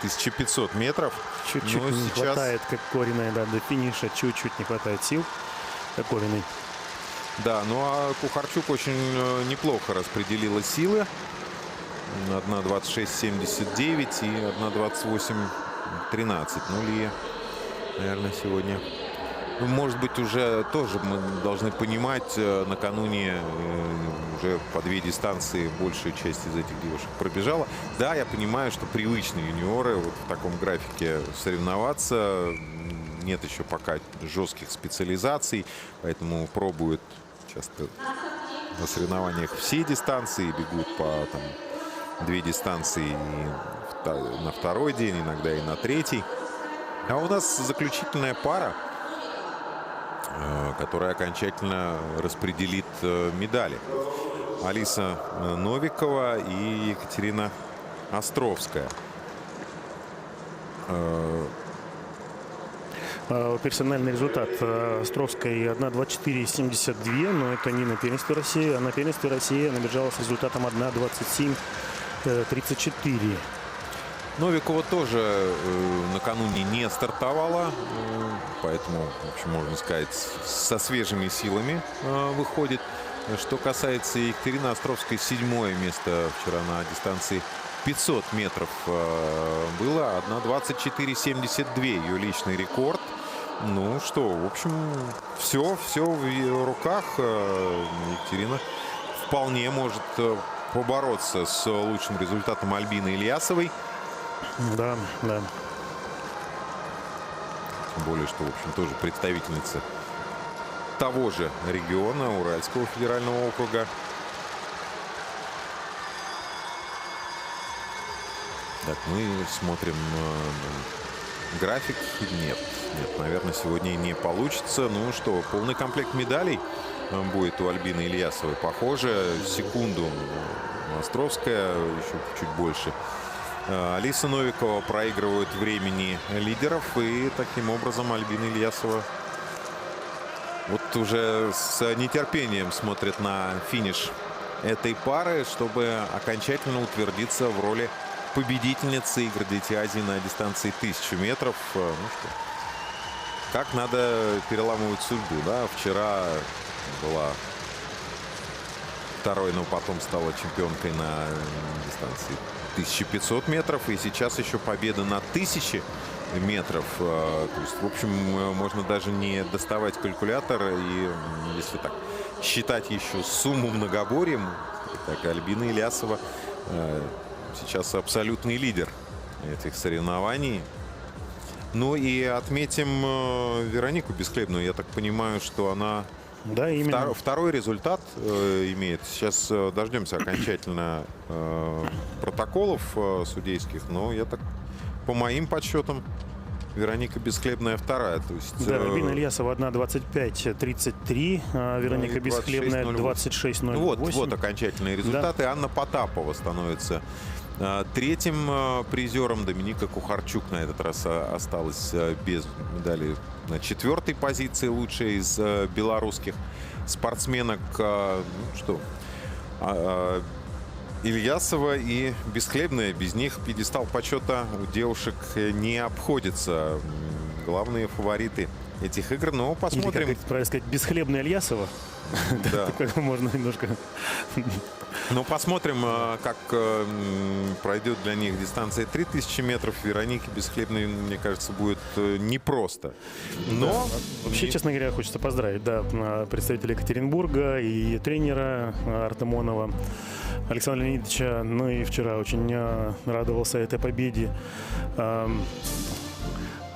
1500 метров. Чуть-чуть Но не сейчас хватает, как Кориной, да, до финиша чуть-чуть не хватает сил. Кориной. Да, ну а Кухарчук очень неплохо распределила силы. 1:26.79 и 1:28.13. Ну, Лия, наверное, сегодня... Ну, может быть, уже тоже мы должны понимать, накануне уже по 2 дистанции большая часть из этих девушек пробежала. Да, я понимаю, что привычные юниоры вот в таком графике соревноваться. Нет еще пока жестких специализаций, поэтому пробуют часто на соревнованиях все дистанции, бегут по 2 дистанции и на второй день, иногда и на третий. А у нас заключительная пара, которая окончательно распределит медали. Алиса Новикова и Екатерина Островская. Персональный результат Островской 1:24.72, но это не на первенстве России, а на первенстве России она бежала с результатом 1:27.34. Новикова тоже накануне не стартовала, поэтому, в общем, можно сказать, со свежими силами выходит. Что касается Екатерины Островской, 7-е место вчера на дистанции 500 метров было. 1:24.72 ее личный рекорд. Ну что, в общем, все в ее руках. Екатерина вполне может побороться с лучшим результатом Альбины Ильясовой. Да. Тем более, что, в общем, тоже представительница того же региона, Уральского федерального округа. Так, мы смотрим график. Нет, наверное, сегодня не получится. Ну что, полный комплект медалей будет у Альбины Ильясовой. Похоже, секунду Островская, еще чуть больше. Алиса Новикова проигрывает времени лидеров. И таким образом Альбина Ильясова вот уже с нетерпением смотрит на финиш этой пары, чтобы окончательно утвердиться в роли победительницы игр Дети Азии на дистанции 1000 метров. Ну что, как надо переламывать судьбу, да? Вчера была второй, но потом стала чемпионкой на дистанции 1500 метров. И сейчас еще победа на 1000 метров. То есть, в общем, можно даже не доставать калькулятор. И если так считать еще сумму многоборьем, так Альбина Ильясова сейчас абсолютный лидер этих соревнований. Ну и отметим Веронику Бесхлебную. Я так понимаю, что она Да, именно. второй результат имеет. Сейчас дождемся окончательно протоколов судейских. Но я так, по моим подсчетам, Вероника Бесхлебная вторая. То есть, Да, Альбина Ильясова 1:25:33, а Вероника Бесхлебная 26:08. Вот окончательные результаты. Да. Анна Потапова становится третьим призером. Доминика Кухарчук на этот раз осталась без медали на 4-й позиции. Лучшая из белорусских спортсменок. Ну что, Ильясова и Бесхлебная. Без них пьедестал почета у девушек не обходится. Главные фавориты этих игр. Но посмотрим. Или, как правильно сказать, Бесхлебная Ильясова. Да. Можно немножко... Ну, посмотрим, как пройдет для них дистанция 3000 метров. Веронике Бесхлебной, мне кажется, будет непросто. Но... Да. Вообще, честно говоря, хочется поздравить, да, представителя Екатеринбурга и тренера Артемонова Александра Леонидовича. Ну и вчера очень радовался этой победе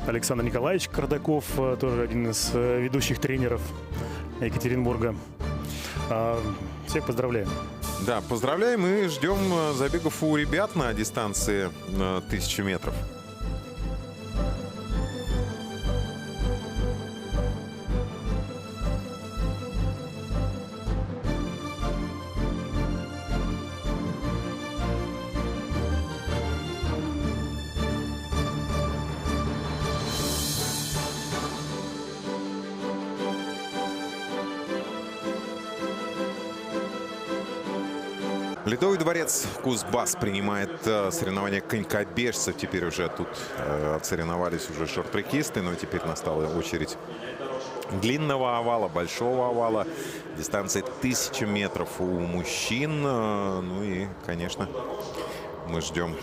Александр Николаевич Кардаков, тоже один из ведущих тренеров Екатеринбурга. Всех поздравляем. Да, поздравляем и ждем забегов у ребят на дистанции 1000 метров. Ледовый дворец Кузбасс принимает соревнования конькобежцев. Теперь уже тут отсоревновались уже шорт-трекисты, но теперь настала очередь длинного овала, большого овала. Дистанция 1000 метров у мужчин. Ну и, конечно, мы ждем,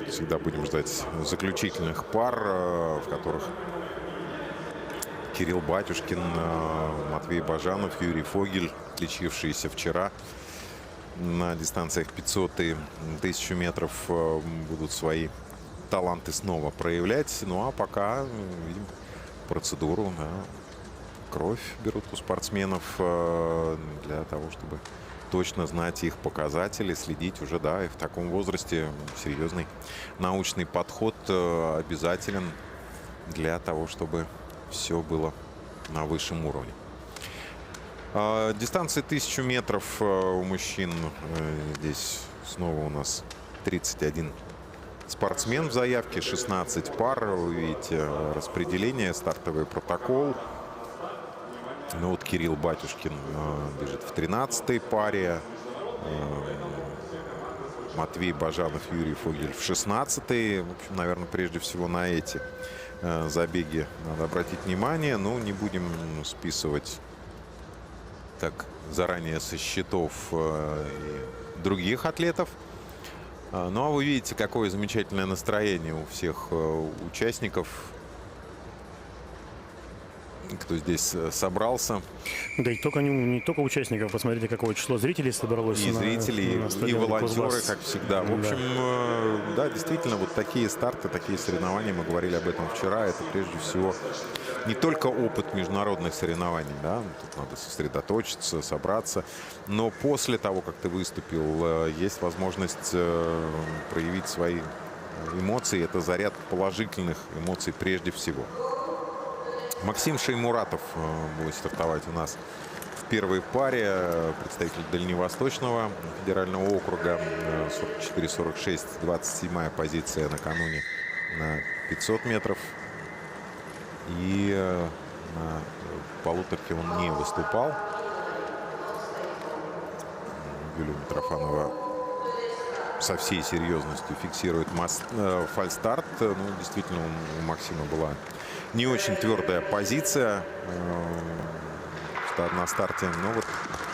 всегда будем ждать заключительных пар, в которых Кирилл Батюшкин, Матвей Бажанов, Юрий Фогель, отличившиеся вчера на дистанциях 500 и 1000 метров, будут свои таланты снова проявлять. Ну а пока видим процедуру. Да, кровь берут у спортсменов для того, чтобы точно знать их показатели, следить уже, да, и в таком возрасте серьезный научный подход обязателен для того, чтобы все было на высшем уровне. Дистанция 1000 метров у мужчин. Здесь снова у нас 31 спортсмен в заявке, 16 пар. Вы видите распределение, стартовый протокол. Ну вот Кирилл Батюшкин бежит в 13-й паре. Матвей Бажанов, Юрий Фогель в 16-й. В общем, наверное, прежде всего на эти забеги надо обратить внимание. Но не будем списывать так заранее со счетов и других атлетов. Ну а вы видите, какое замечательное настроение у всех участников. кто здесь собрался. Да и только, не только участников, посмотрите, какое число зрителей собралось. И зрители, на и стадионе волонтеры, Кузбасс. как всегда. В общем, да, действительно, вот такие старты, такие соревнования, мы говорили об этом вчера, это прежде всего не только опыт международных соревнований, да, тут надо сосредоточиться, собраться, но после того, как ты выступил, есть возможность проявить свои эмоции, это заряд положительных эмоций прежде всего. Максим Шеймуратов будет стартовать у нас в первой паре, представитель Дальневосточного федерального округа, 44-46, 27-я позиция накануне на 500 метров. И на полуторке он не выступал. Юлия Митрофанова со всей серьезностью фиксирует фальстарт. Ну, действительно, у Максима была не очень твердая позиция на старте. Но вот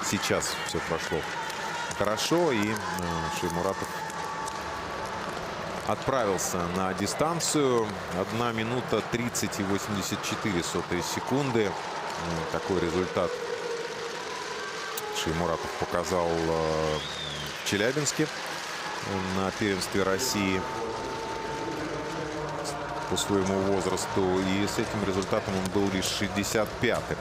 сейчас все прошло хорошо. И Шеймуратов отправился на дистанцию. 1 минута 30 и 84 секунды. Такой результат Шеймуратов показал в Челябинске на первенстве России по своему возрасту. И с этим результатом он был лишь 65-м.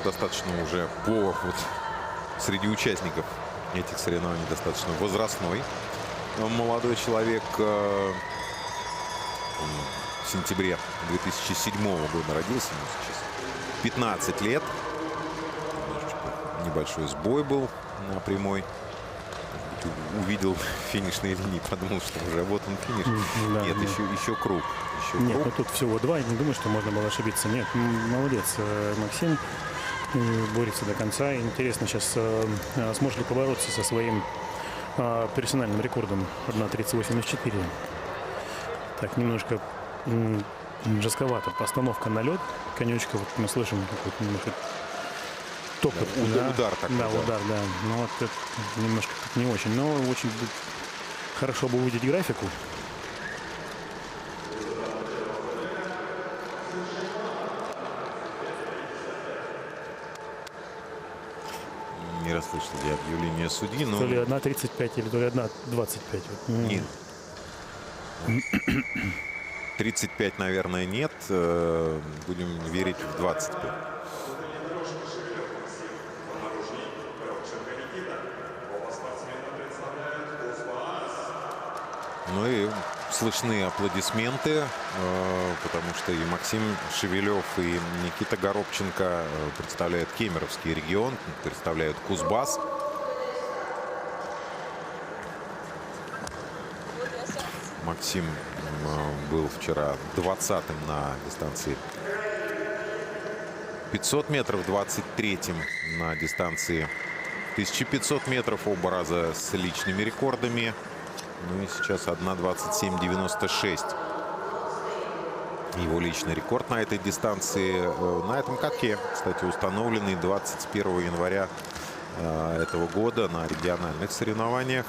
Достаточно уже по среди участников этих соревнований достаточно возрастной молодой человек. В сентябре 2007 года родился, ему сейчас 15 лет. Небольшой сбой был на прямой. Увидел финишные линии, подумал, что уже вот он финиш. Да, нет, да. еще круг. Нет, ну тут всего 2. Я не думаю, что можно было ошибиться. Нет, молодец Максим. Борется до конца. Интересно сейчас, сможет ли побороться со своим персональным рекордом 1:30.84. Так, немножко жестковато постановка на лед. Конечка, вот мы слышим какой-то немножко топот. Да, удар такой. Да, удар, да. Ну вот это немножко не очень. Но очень хорошо бы увидеть графику. Не расслышал я объявление судьи, но... То ли 1:35 или то ли 1:25. Нет. 35, наверное, нет. Будем верить в 25. Ну и слышны аплодисменты, потому что и Максим Шевелев, и Никита Горобченко представляют Кемеровский регион, представляют Кузбасс. Максим был вчера 20-м на дистанции 500 метров, 23-м на дистанции 1500 метров. Оба раза с личными рекордами. Ну и сейчас 1:27.96. Его личный рекорд на этой дистанции. На этом катке, кстати, установленный 21 января этого года на региональных соревнованиях.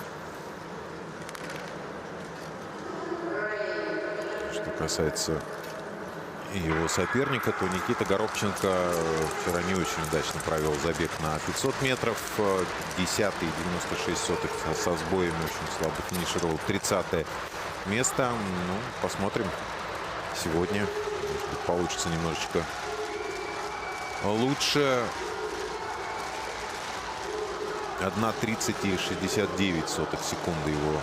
Что касается его соперника, то Никита Горобченко вчера не очень удачно провел забег на 500 метров. 10-й, 96 со сбоями, очень слабо финишировал. 30-е место. Ну, посмотрим сегодня. Может быть, получится немножечко лучше. 1:30.69 секунды его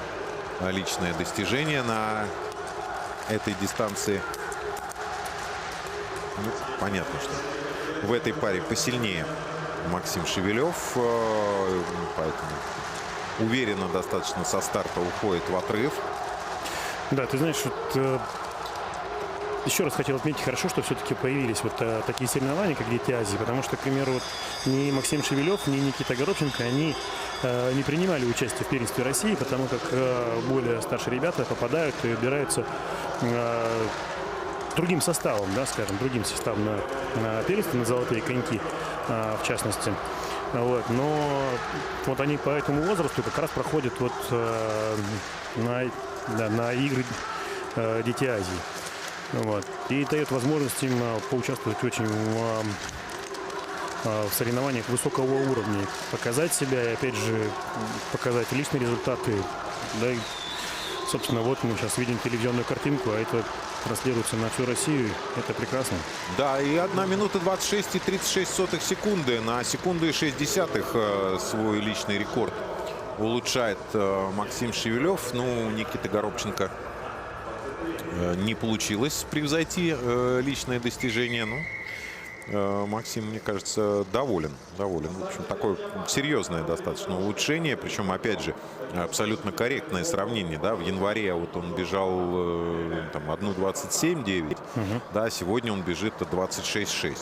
личное достижение на этой дистанции. Ну, понятно, что в этой паре посильнее Максим Шевелев, поэтому уверенно достаточно со старта уходит в отрыв. Да, ты знаешь, вот, еще раз хотел отметить, хорошо, что все-таки появились вот такие соревнования, как Дети Азии, потому что, к примеру, вот, ни Максим Шевелев, ни Никита Горобченко, они не принимали участие в первенстве России, потому как более старшие ребята попадают и убираются другим составом, да, скажем, другим составом на первенстве, на золотые коньки, в частности. Вот. Но вот они по этому возрасту как раз проходят вот на игры Детей Азии. Вот. И дает возможность им поучаствовать очень в соревнованиях высокого уровня, показать себя и, опять же, показать личные результаты. Да, и, собственно, вот мы сейчас видим телевизионную картинку, а это транслируется на всю Россию. Это прекрасно. Да, и 1 минута 26 и 36 сотых секунды. На секунду и 6 десятых свой личный рекорд улучшает Максим Шевелев. Ну, Никита Горобченко не получилось превзойти личное достижение. Ну, Максим, мне кажется, доволен. В общем, такое серьезное достаточно улучшение. Причем, опять же, абсолютно корректное сравнение. Да? В январе вот он бежал там 1:27.9. Да, сегодня он бежит 26.6.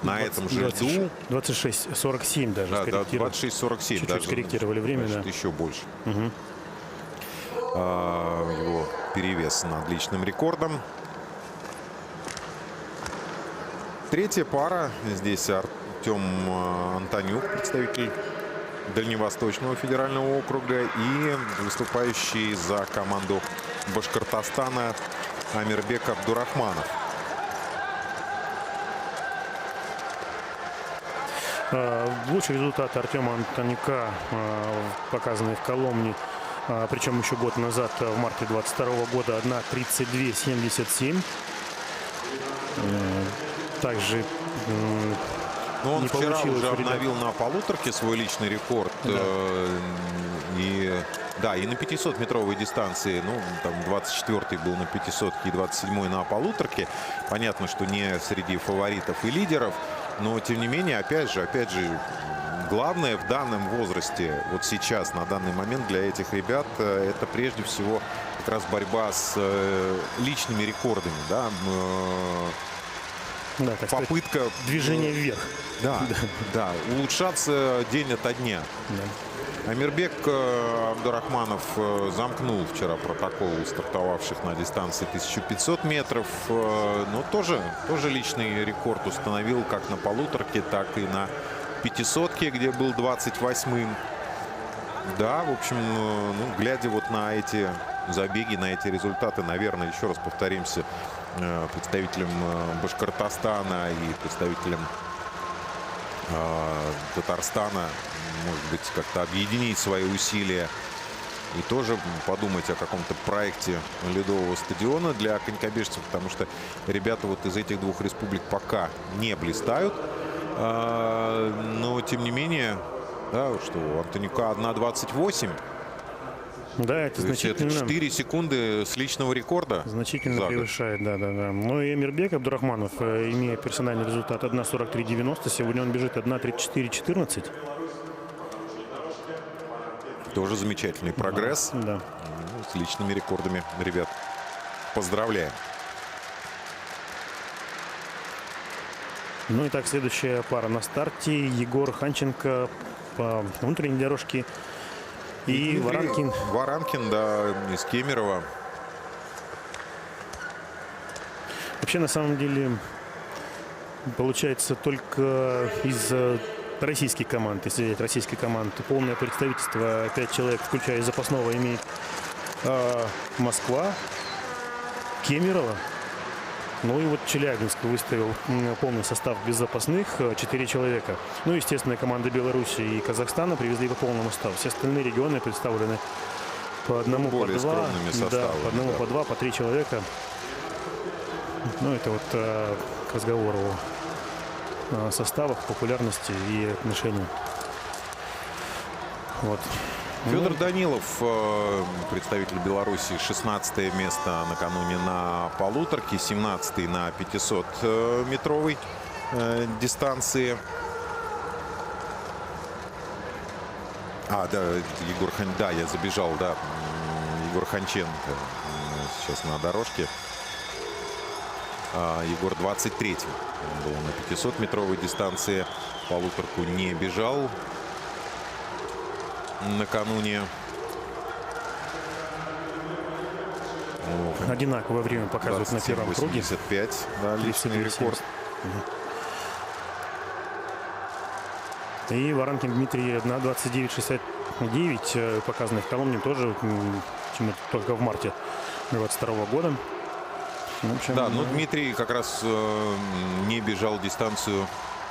На этом же льду... 26.47 даже. Да, 26.47. Чуть-чуть даже скорректировали время, значит, да. еще больше. Его перевес над личным рекордом. Третья пара. Здесь Артем Антонюк, представитель Дальневосточного федерального округа, и выступающий за команду Башкортостана Амирбек Абдурахманов. Лучший результат Артема Антонюка, показанный в Коломне, причем еще год назад, в марте 22 года, 1:32.77. Также Но он не вчера получилось уже у ребят. обновил на полуторке свой личный рекорд. Да. И на 500-метровой дистанции. Ну, там 24-й был на 500-ке и 27-й на полуторке. Понятно, что не среди фаворитов и лидеров. Но, тем не менее, опять же, главное в данном возрасте, вот сейчас, на данный момент для этих ребят, это прежде всего как раз борьба с личными рекордами. Да? Да, так сказать, Попытка движение вверх. Да, улучшаться день ото дня. Да. Амирбек Абдурахманов замкнул вчера протокол стартовавших на дистанции 1500 метров. Но тоже личный рекорд установил как на полуторке, так и на 500-ке, где был 28-м. Да, в общем, глядя вот на эти забеги, на эти результаты, наверное, еще раз повторимся, представителям Башкортостана и представителям Татарстана, может быть, как-то объединить свои усилия и тоже подумать о каком-то проекте ледового стадиона для конькобежцев, потому что ребята вот из этих двух республик пока не блистают. Но, тем не менее, да, что у Антонюка 1:28. Да, это значительно. Это 4 секунды с личного рекорда. Значительно за год. превышает, да. Ну и Амирбек Абдурахманов, имея персональный результат 1:43.90, сегодня он бежит 1:34.14. Тоже замечательный прогресс. Да. С личными рекордами, ребят. Поздравляем. Ну и так, следующая пара на старте. Егор Ханченко по внутренней дорожке. И Варанкин. Варанкин, да, из Кемерово. Вообще, на самом деле, получается, только из российских команд, если взять российские команды, полное представительство, 5 человек, включая запасного, имеет Москва, Кемерово. Ну и вот Челябинск выставил полный состав без запасных, 4 человека. Ну, естественно, команды Беларуси и Казахстана привезли по полному составу. Все остальные регионы представлены по одному, по более два. скромными составами, Да, по одному, да. по два, по 3 человека. Ну, это вот к разговору о составах, популярности и отношениях. Вот. Федор Данилов, представитель Беларуси, 16 место накануне на полуторке, 17 на 500-метровой дистанции. Да, Егор да, я забежал, да, Егор Ханченко сейчас на дорожке. Егор 23-й был на 500-метровой дистанции, полуторку не бежал накануне. Одинаковое время показывают на первом круге. 27-85, да, личный 37-70. рекорд. И Варанкин Дмитрий на 29.69, показанный в Коломне тоже, только в марте 22 года. В общем, Да, но Дмитрий как раз не бежал дистанцию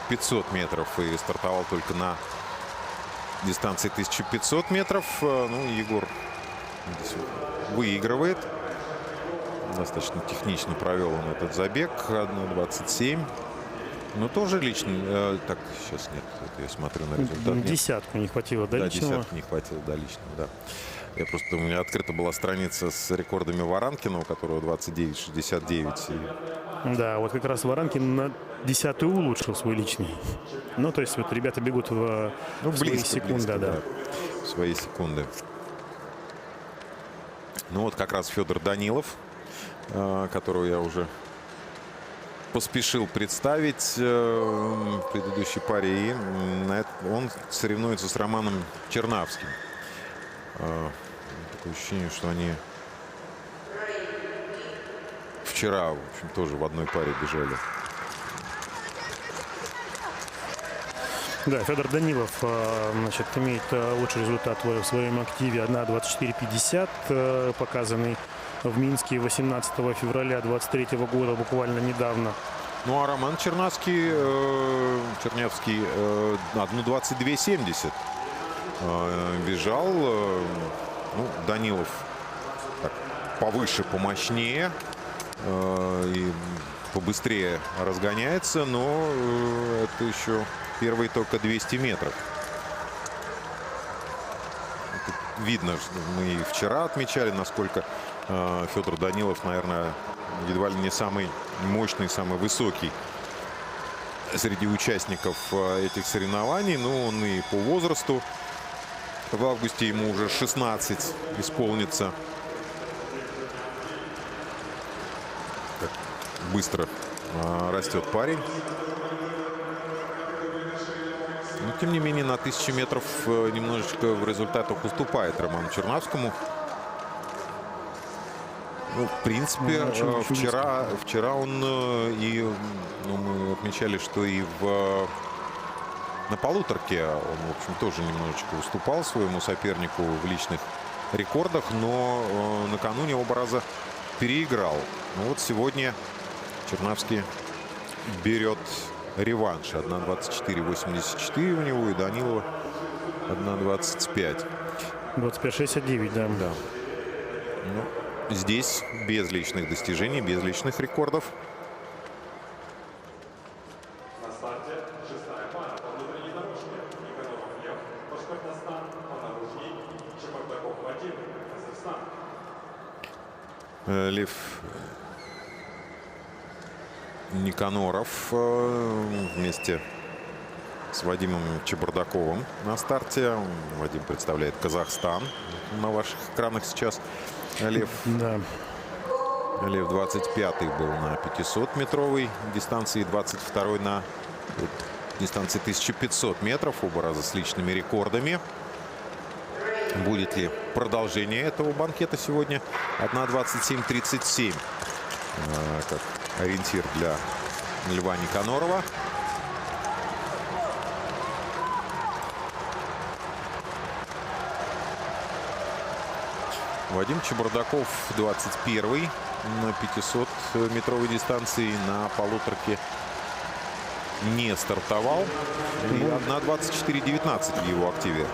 500 метров и стартовал только на дистанции 1500 метров. Ну, Егор здесь выигрывает. Достаточно технично провел он этот забег. 1.27. Но тоже личный. Так, сейчас нет. Это я смотрю на результат. Нет. Десятку не хватило до Да, личного. десятку не хватило до личного, да. Я просто, у меня открыта была страница с рекордами Варанкина, у которого 29.69. Да, вот как раз Варанкин на 10-ю улучшил свой личный. Ну, то есть вот ребята бегут в свои близко, секунды. близко, Да. в свои секунды. Ну вот как раз Федор Данилов, которого я уже поспешил представить в предыдущей паре. И он соревнуется с Романом Чернавским. Такое ощущение, что они вчера, в общем, тоже в одной паре бежали. Да, Федор Данилов, значит, имеет лучший результат в своем активе 1.24.50, показанный в Минске 18 февраля 2023 года, буквально недавно. Ну а Роман Чернявский 1.22.70 бежал. Ну, Данилов так, повыше, помощнее и побыстрее разгоняется, но это еще первые только 200 метров. Это видно, что мы и вчера отмечали, насколько Федор Данилов, наверное, едва ли не самый мощный, самый высокий среди участников этих соревнований. Но он и по возрасту. В августе ему уже 16 исполнится. Так быстро растет парень. Но, тем не менее, на 1000 метров немножечко в результатах уступает Роману Чернавскому. Ну, в принципе, вчера он и мы отмечали, что и на полуторке он, в общем, тоже немножечко уступал своему сопернику в личных рекордах, но накануне оба раза переиграл. Ну вот сегодня Чернавский берет реванш. 1.24.84 у него, и Данилова 1.25. 25.69, да. Да. Ну, здесь без личных достижений, без личных рекордов. На старте шестая пара по внутренней дорожке. Никаноров Лев, Башкортостан, Понаружний, Чебардаков Вадим, Казахстан. Лев Никаноров вместе с Вадимом Чебардаковым на старте. Вадим представляет Казахстан на ваших экранах сейчас. Лев, Да. Лев 25-й был на 500-метровой дистанции, 22-й на дистанции 1500 метров. Оба раза с личными рекордами. Будет ли продолжение этого банкета сегодня? 1.27.37 как ориентир для Льва Никанорова. Вадим Чебардаков 21-й на 500-метровой дистанции, на полуторке не стартовал. И 1.24.19 в его активе.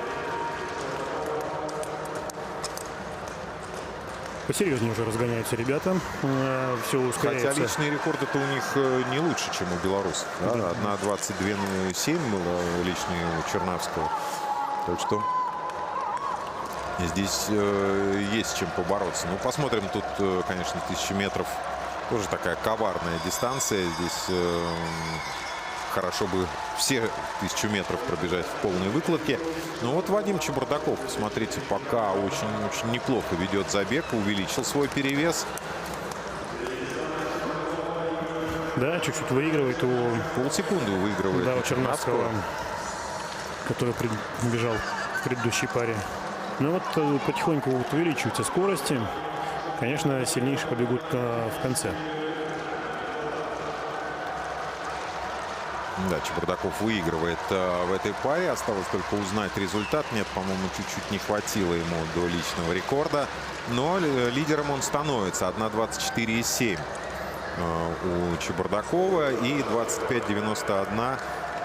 Посерьезнее уже разгоняются ребята. Все ускоряется. Хотя личный рекорд это у них не лучше, чем у белорусов. Да? 1.22.07 было личный у Чернавского. Так что здесь есть чем побороться. Ну, посмотрим. Тут, конечно, 1000 метров тоже такая коварная дистанция. Здесь хорошо бы все 1000 метров пробежать в полной выкладке. Но вот Вадим Чебардаков, посмотрите, пока очень неплохо ведет забег. Увеличил свой перевес. Да, чуть-чуть выигрывает у Полсекунды выигрывает. у Чернавского, который бежал в предыдущей паре. Ну вот потихоньку увеличиваются скорости. конечно, сильнейшие побегут в конце. Да, Чебардаков выигрывает в этой паре. Осталось только узнать результат. Нет, по-моему, чуть-чуть не хватило ему до личного рекорда. Но лидером он становится. 1:24,7 у Чебардакова и 25:91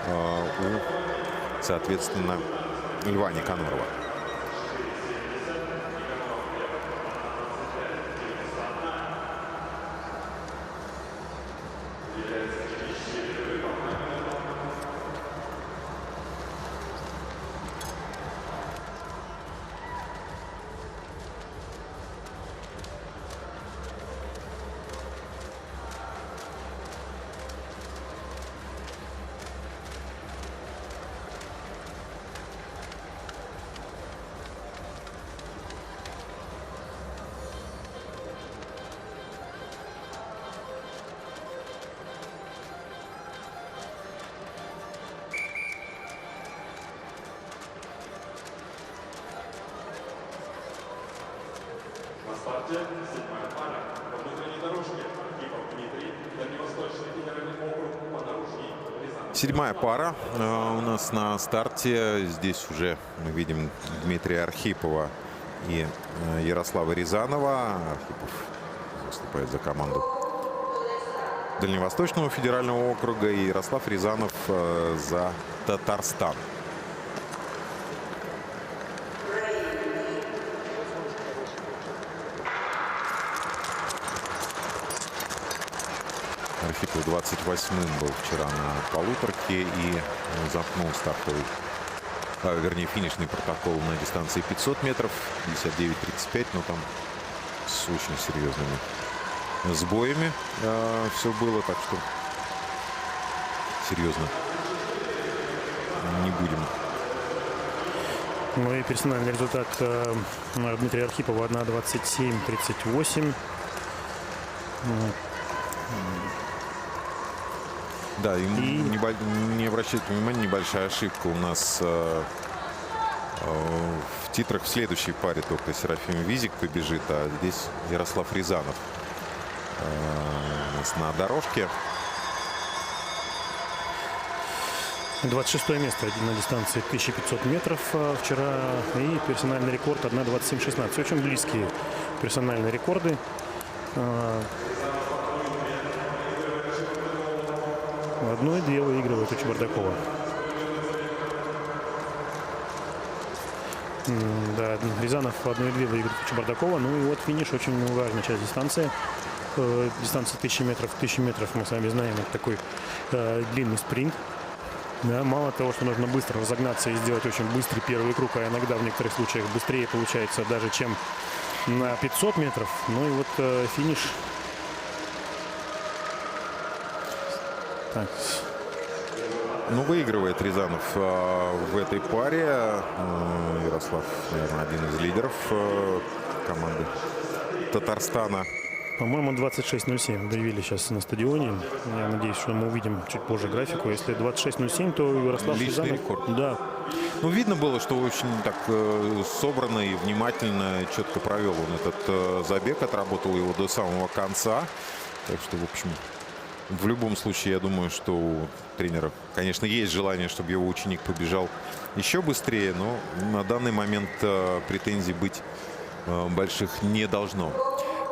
у, соответственно, Льва Никонорова. На старте 7-я пара. По внутренней дорожке Архипов Дмитрий, Дальневосточный федеральный округ, Подорожный, Рязанов. 7-я пара у нас на старте. Здесь уже мы видим Дмитрия Архипова и Ярослава Рязанова. Архипов выступает за команду Дальневосточного федерального округа и Ярослав Рязанов за Татарстан. Архипов 28-м был вчера на полуторке и запнул стартовый, вернее, финишный протокол на дистанции 500 метров, 59:35, но там с очень серьезными сбоями все было, так что серьезно не будем. Ну и персональный результат Дмитрия Архипова 1:27:38. Да, и не обращайте внимания, небольшая ошибка у нас в титрах в следующей паре только Серафим Визик побежит, а здесь Ярослав Рязанов у нас на дорожке. 26 место на дистанции 1500 метров вчера. И персональный рекорд 1:27:16. Очень близкие персональные рекорды. 1:02 выигрывает у Чебардакова. Да, Рязанов 1:02 выигрывает у Чебардакова. Ну и вот финиш, очень важная часть дистанции. Дистанция 1000 метров. 1000 метров, мы сами знаем, это такой длинный спринт. Да, мало того, что нужно быстро разогнаться и сделать очень быстрый первый круг, а иногда в некоторых случаях быстрее получается даже, чем на 500 метров. Ну и вот финиш. Так. Ну, выигрывает Рязанов в этой паре. Ярослав, наверное, один из лидеров команды Татарстана. По-моему, 26:07 объявили сейчас на стадионе. Я надеюсь, что мы увидим чуть позже графику. Если 26:07, то Ярослав Личный Рязанов... рекорд. Да. Ну, видно было, что очень так собранно и внимательно, четко провел он этот забег, отработал его до самого конца. Так что, в общем, в любом случае, я думаю, что у тренера, конечно, есть желание, чтобы его ученик побежал еще быстрее, но на данный момент претензий быть больших не должно.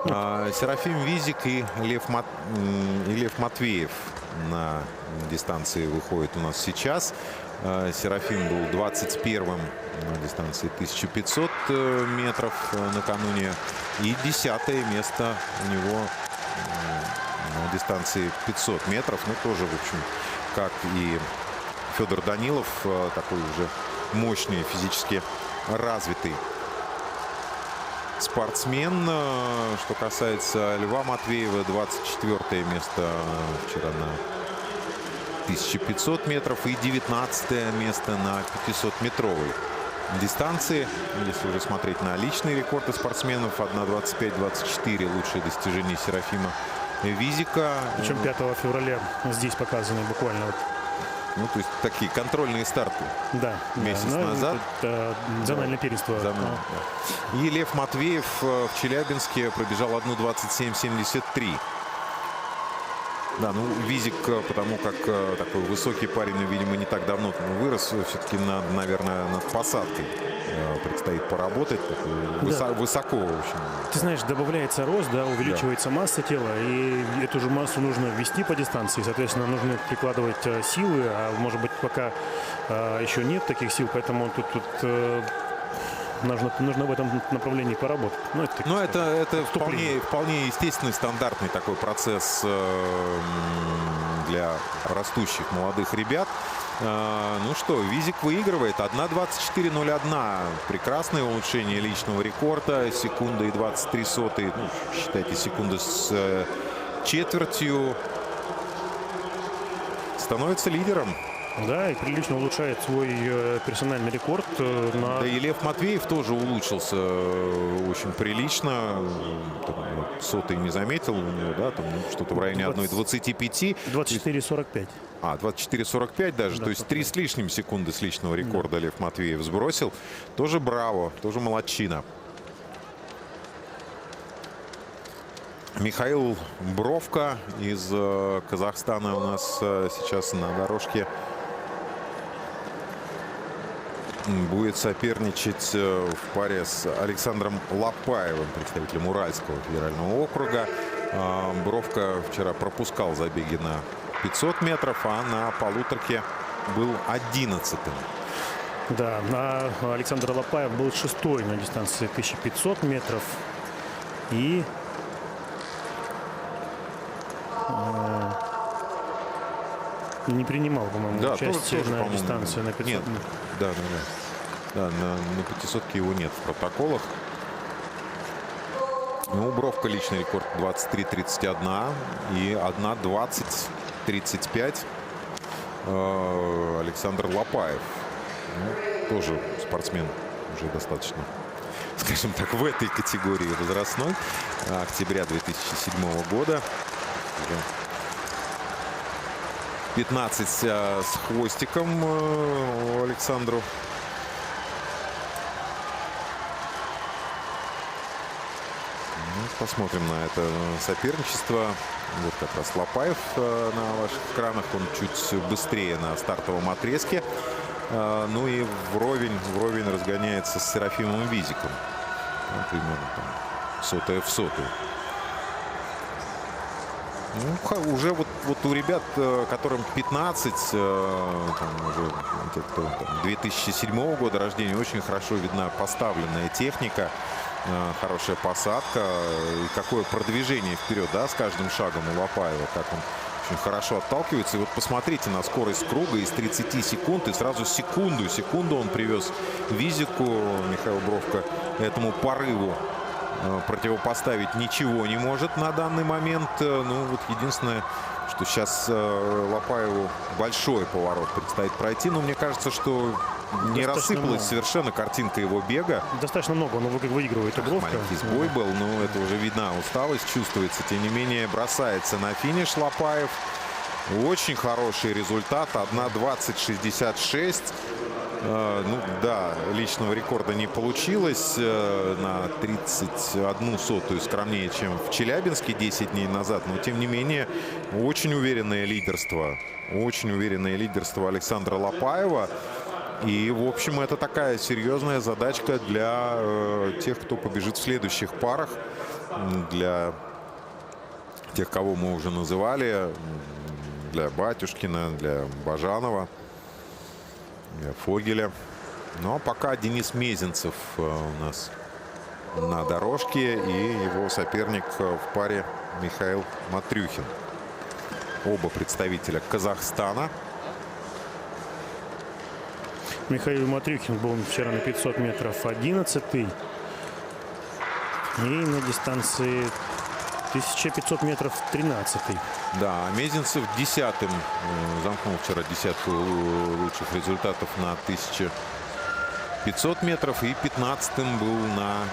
Серафим Визик и Лев Матвеев на дистанции выходит у нас сейчас. Серафим был 21-м на дистанции 1500 метров накануне. И 10-е место у него на дистанции 500 метров. Ну, тоже, в общем, как и Федор Данилов, такой уже мощный, физически развитый спортсмен. Что касается Льва Матвеева, 24 место вчера на 1500 метров и 19 место на 500-метровой дистанции. Если уже смотреть на личные рекорды спортсменов, 1:25:24 лучшее достижение Серафима Визика. Причем 5 февраля здесь показаны буквально вот Ну, то есть такие контрольные старты. Да. Месяц да, назад. Это зональное первенство. Да. И Лев Матвеев в Челябинске пробежал 1:27:73. Да, ну Визик, потому как такой высокий парень, видимо, не так давно вырос, все-таки, наверное, над посадкой предстоит поработать. Высоко, в общем. Ты знаешь, добавляется рост, да, увеличивается масса тела, и эту же массу нужно ввести по дистанции, соответственно, нужно прикладывать силы, а может быть пока еще нет таких сил, поэтому тут нужно в этом направлении поработать. Ну, это вполне естественный, стандартный такой процесс для растущих молодых ребят. Ну что, Визик выигрывает. 1:24:01. Прекрасное улучшение личного рекорда. Секунда и 23 сотые. Ну, считайте, секунда с четвертью. Становится лидером. Да, и прилично улучшает свой персональный рекорд. Да и Лев Матвеев тоже улучшился очень прилично. Сотый не заметил у него, да, там что-то в районе 1:25. 24:45. 24:45 даже, Да, то есть 3 с лишним секунды с личного рекорда Лев Матвеев сбросил. Тоже браво, тоже молодчина. Михаил Бровко из Казахстана у нас сейчас на дорожке. Будет соперничать в паре с Александром Лопаевым, представителем Уральского федерального округа. Бровко вчера пропускал забеги на 500 метров, а на полуторке был 11-м. Да, Александр Лопаев был 6-й на дистанции 1500 метров. И не принимал, по-моему, участие на дистанции на 500 метров. Да, на 500-ке его нет в протоколах. Ну, Бровко личный рекорд 23:31 и 1:20:35 Александр Лопаев. Ну, тоже спортсмен уже достаточно, скажем так, в этой категории возрастной. Октября 2007 года. Уже 15 с хвостиком Александру. Посмотрим на это соперничество. Вот как раз Лопаев на ваших экранах. Он чуть быстрее на стартовом отрезке. Ну и вровень разгоняется с Серафимом Визиком. Ну, примерно там сотая в сотую. Ну, уже вот у ребят, которым 15, там, уже те, кто там, 2007 года рождения, очень хорошо видна поставленная техника. Хорошая посадка и какое продвижение вперед, да, с каждым шагом у Лопаева, как он очень хорошо отталкивается. И вот посмотрите на скорость круга из 30 секунд, и сразу секунду он привез Визику. Михаил Бровко этому порыву противопоставить ничего не может на данный момент. Ну вот единственное, что сейчас Лопаеву большой поворот предстоит пройти, но мне кажется, что не рассыпалась совершенно картинка его бега. Достаточно много, он выигрывает у Бровко. Маленький сбой был, но это уже видна усталость, чувствуется. Тем не менее, бросается на финиш Лопаев. Очень хороший результат. 1:20:66. Ну да, личного рекорда не получилось. На 31 сотую скромнее, чем в Челябинске 10 дней назад. Но тем не менее, очень уверенное лидерство. Очень уверенное лидерство Александра Лопаева. И, в общем, это такая серьезная задачка для тех, кто побежит в следующих парах. Для тех, кого мы уже называли. Для Батюшкина, для Бажанова, для Фогеля. Ну, а пока Денис Мезенцев у нас на дорожке. И его соперник в паре Михаил Матрюхин. Оба представителя Казахстана. Михаил Матрюхин был вчера на 500 метров 11-й. И на дистанции 1500 метров 13-й. Да, Мезенцев 10-м замкнул вчера десятку лучших результатов на 1500 метров. И 15-м был на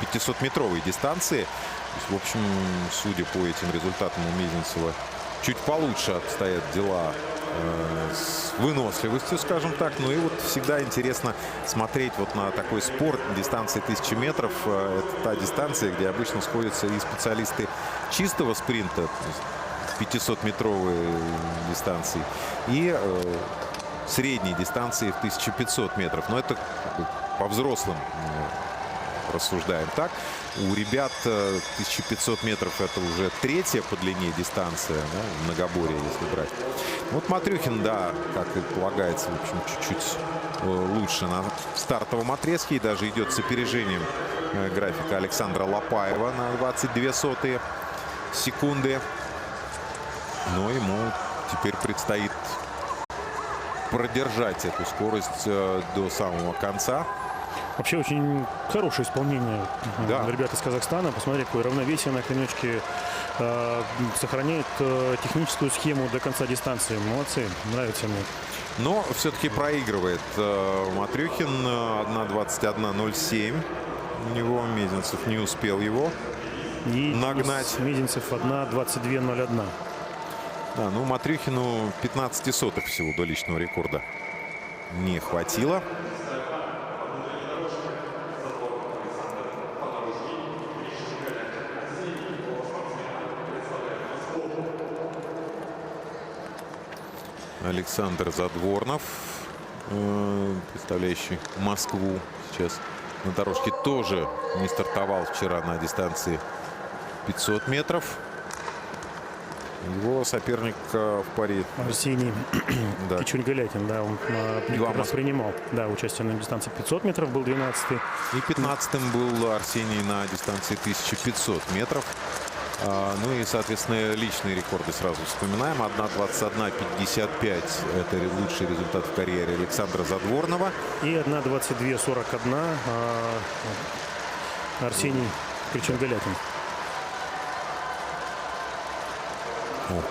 500-метровой дистанции. То есть, в общем, судя по этим результатам, у Мезенцева чуть получше обстоят дела с выносливостью, скажем так. Ну и вот всегда интересно смотреть вот на такой спорт. Дистанция 1000 метров. Это та дистанция, где обычно сходятся и специалисты чистого спринта, 500-метровые дистанции, и средней дистанции в 1500 метров. Но это по взрослым рассуждаем так. У ребят 1500 метров это уже третья по длине дистанция, да, многоборье, если брать. Вот Матрюхин, да, как и полагается, в общем, чуть-чуть лучше на стартовом отрезке. И даже идет с опережением графика Александра Лопаева на 22 секунды. Но ему теперь предстоит продержать эту скорость до самого конца. Вообще очень хорошее исполнение, Да. ребят из Казахстана. Посмотри, какое равновесие на конечке. Сохраняет техническую схему до конца дистанции. Молодцы, нравится мне. Но все-таки проигрывает Матрюхин. 1:21:07 у него. Мезенцев не успел его И нагнать. Мезенцев 1:22:01. Да, ну Матрюхину 15 сотых всего до личного рекорда не хватило. Александр Задворнов, представляющий Москву сейчас на дорожке, тоже не стартовал вчера на дистанции 500 метров. Его соперник в паре. Арсений Да. Кичунь-Галятин, да, он как раз принимал, да, участие на дистанции 500 метров, был 12-й. И 15-м был Арсений на дистанции 1500 метров. Ну и, соответственно, личные рекорды сразу вспоминаем. 1:21:55 это лучший результат в карьере Александра Задворнова. И 1:22:41 Арсений Кичунь-Галятин.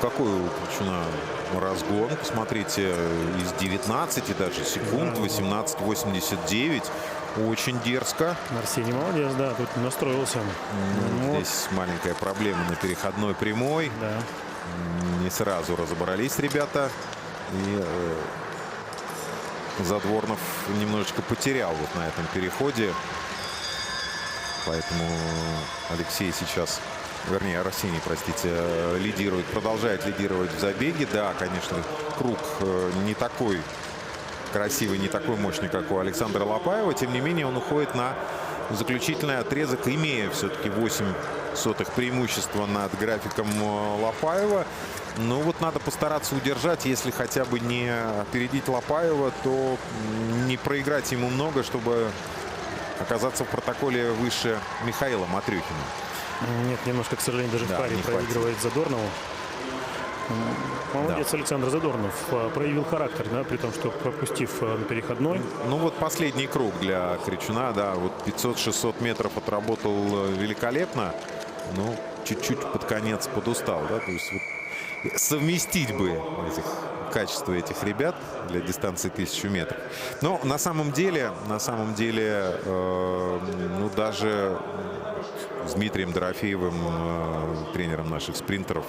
Какой у Кричуна разгон. Посмотрите, из 19 даже секунд 18:89. Очень дерзко. Арсений молодец, да, тут настроился. Здесь маленькая проблема на переходной прямой. Да. Не сразу разобрались ребята. И Задворнов немножечко потерял вот на этом переходе. Поэтому Алексей сейчас, вернее, Арсений, простите, лидирует, продолжает лидировать в забеге. Да, конечно, круг не такой красивый, не такой мощный, как у Александра Лопаева. Тем не менее, он уходит на заключительный отрезок, имея все-таки 8 сотых преимущества над графиком Лопаева. Ну вот надо постараться удержать, если хотя бы не опередить Лопаева, то не проиграть ему много, чтобы оказаться в протоколе выше Михаила Матрюхина. Нет, немножко, к сожалению, даже Да, в паре не проигрывает Задорнову. Молодец, Да. Александр Задорнов. Проявил характер, да, при том, что пропустив на переходной. Ну вот последний круг для Кричуна, да, вот 500-600 метров отработал великолепно, но чуть-чуть под конец подустал, да, то есть вот совместить бы качество этих ребят для дистанции 1000 метров. Но на самом деле, ну даже с Дмитрием Дорофеевым, тренером наших спринтеров,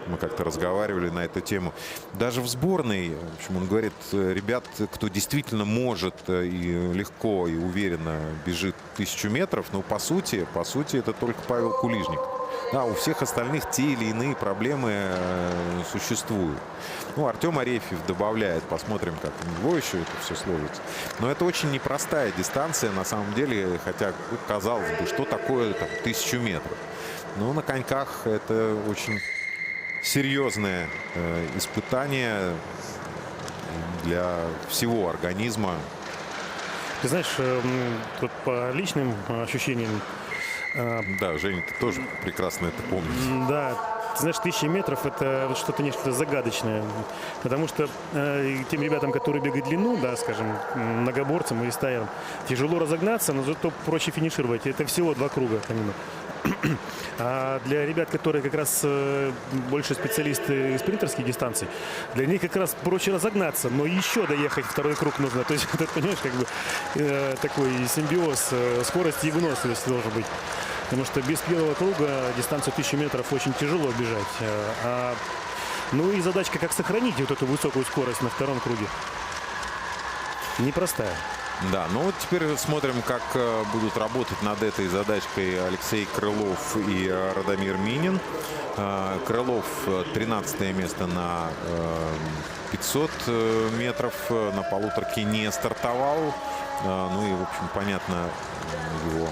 мы как-то разговаривали на эту тему. Даже в сборной, в общем, он говорит, ребят, кто действительно может и легко, и уверенно бежит 1000 метров, но по сути это только Павел Кулижник. Да, у всех остальных те или иные проблемы существуют. Ну, Артем Арефьев добавляет. Посмотрим, как у него еще это все сложится. Но это очень непростая дистанция, на самом деле. Хотя, казалось бы, что такое там 1000 метров. Но на коньках это очень серьезное испытание для всего организма. Ты знаешь, вот по личным ощущениям, Да, Женя, ты тоже прекрасно это помнишь. да, ты знаешь, 1000 метров — это вот что-то нечто загадочное. Потому что тем ребятам, которые бегают длину, да, скажем, многоборцам или стаерам, тяжело разогнаться, но зато проще финишировать. Это всего 2 круга, помимо. А для ребят, которые как раз больше специалисты спринтерских дистанций, для них как раз проще разогнаться, но еще доехать второй круг нужно. То есть, ты понимаешь, как бы такой симбиоз скорости и выносливости должен быть. Потому что без первого круга дистанцию 1000 метров очень тяжело бежать. А Ну и задачка, как сохранить вот эту высокую скорость на втором круге. Непростая. Да, ну вот теперь смотрим, как будут работать над этой задачкой Алексей Крылов и Радомир Минин. Крылов 13 место на 500 метров, на полуторке не стартовал. Ну и, в общем, понятно его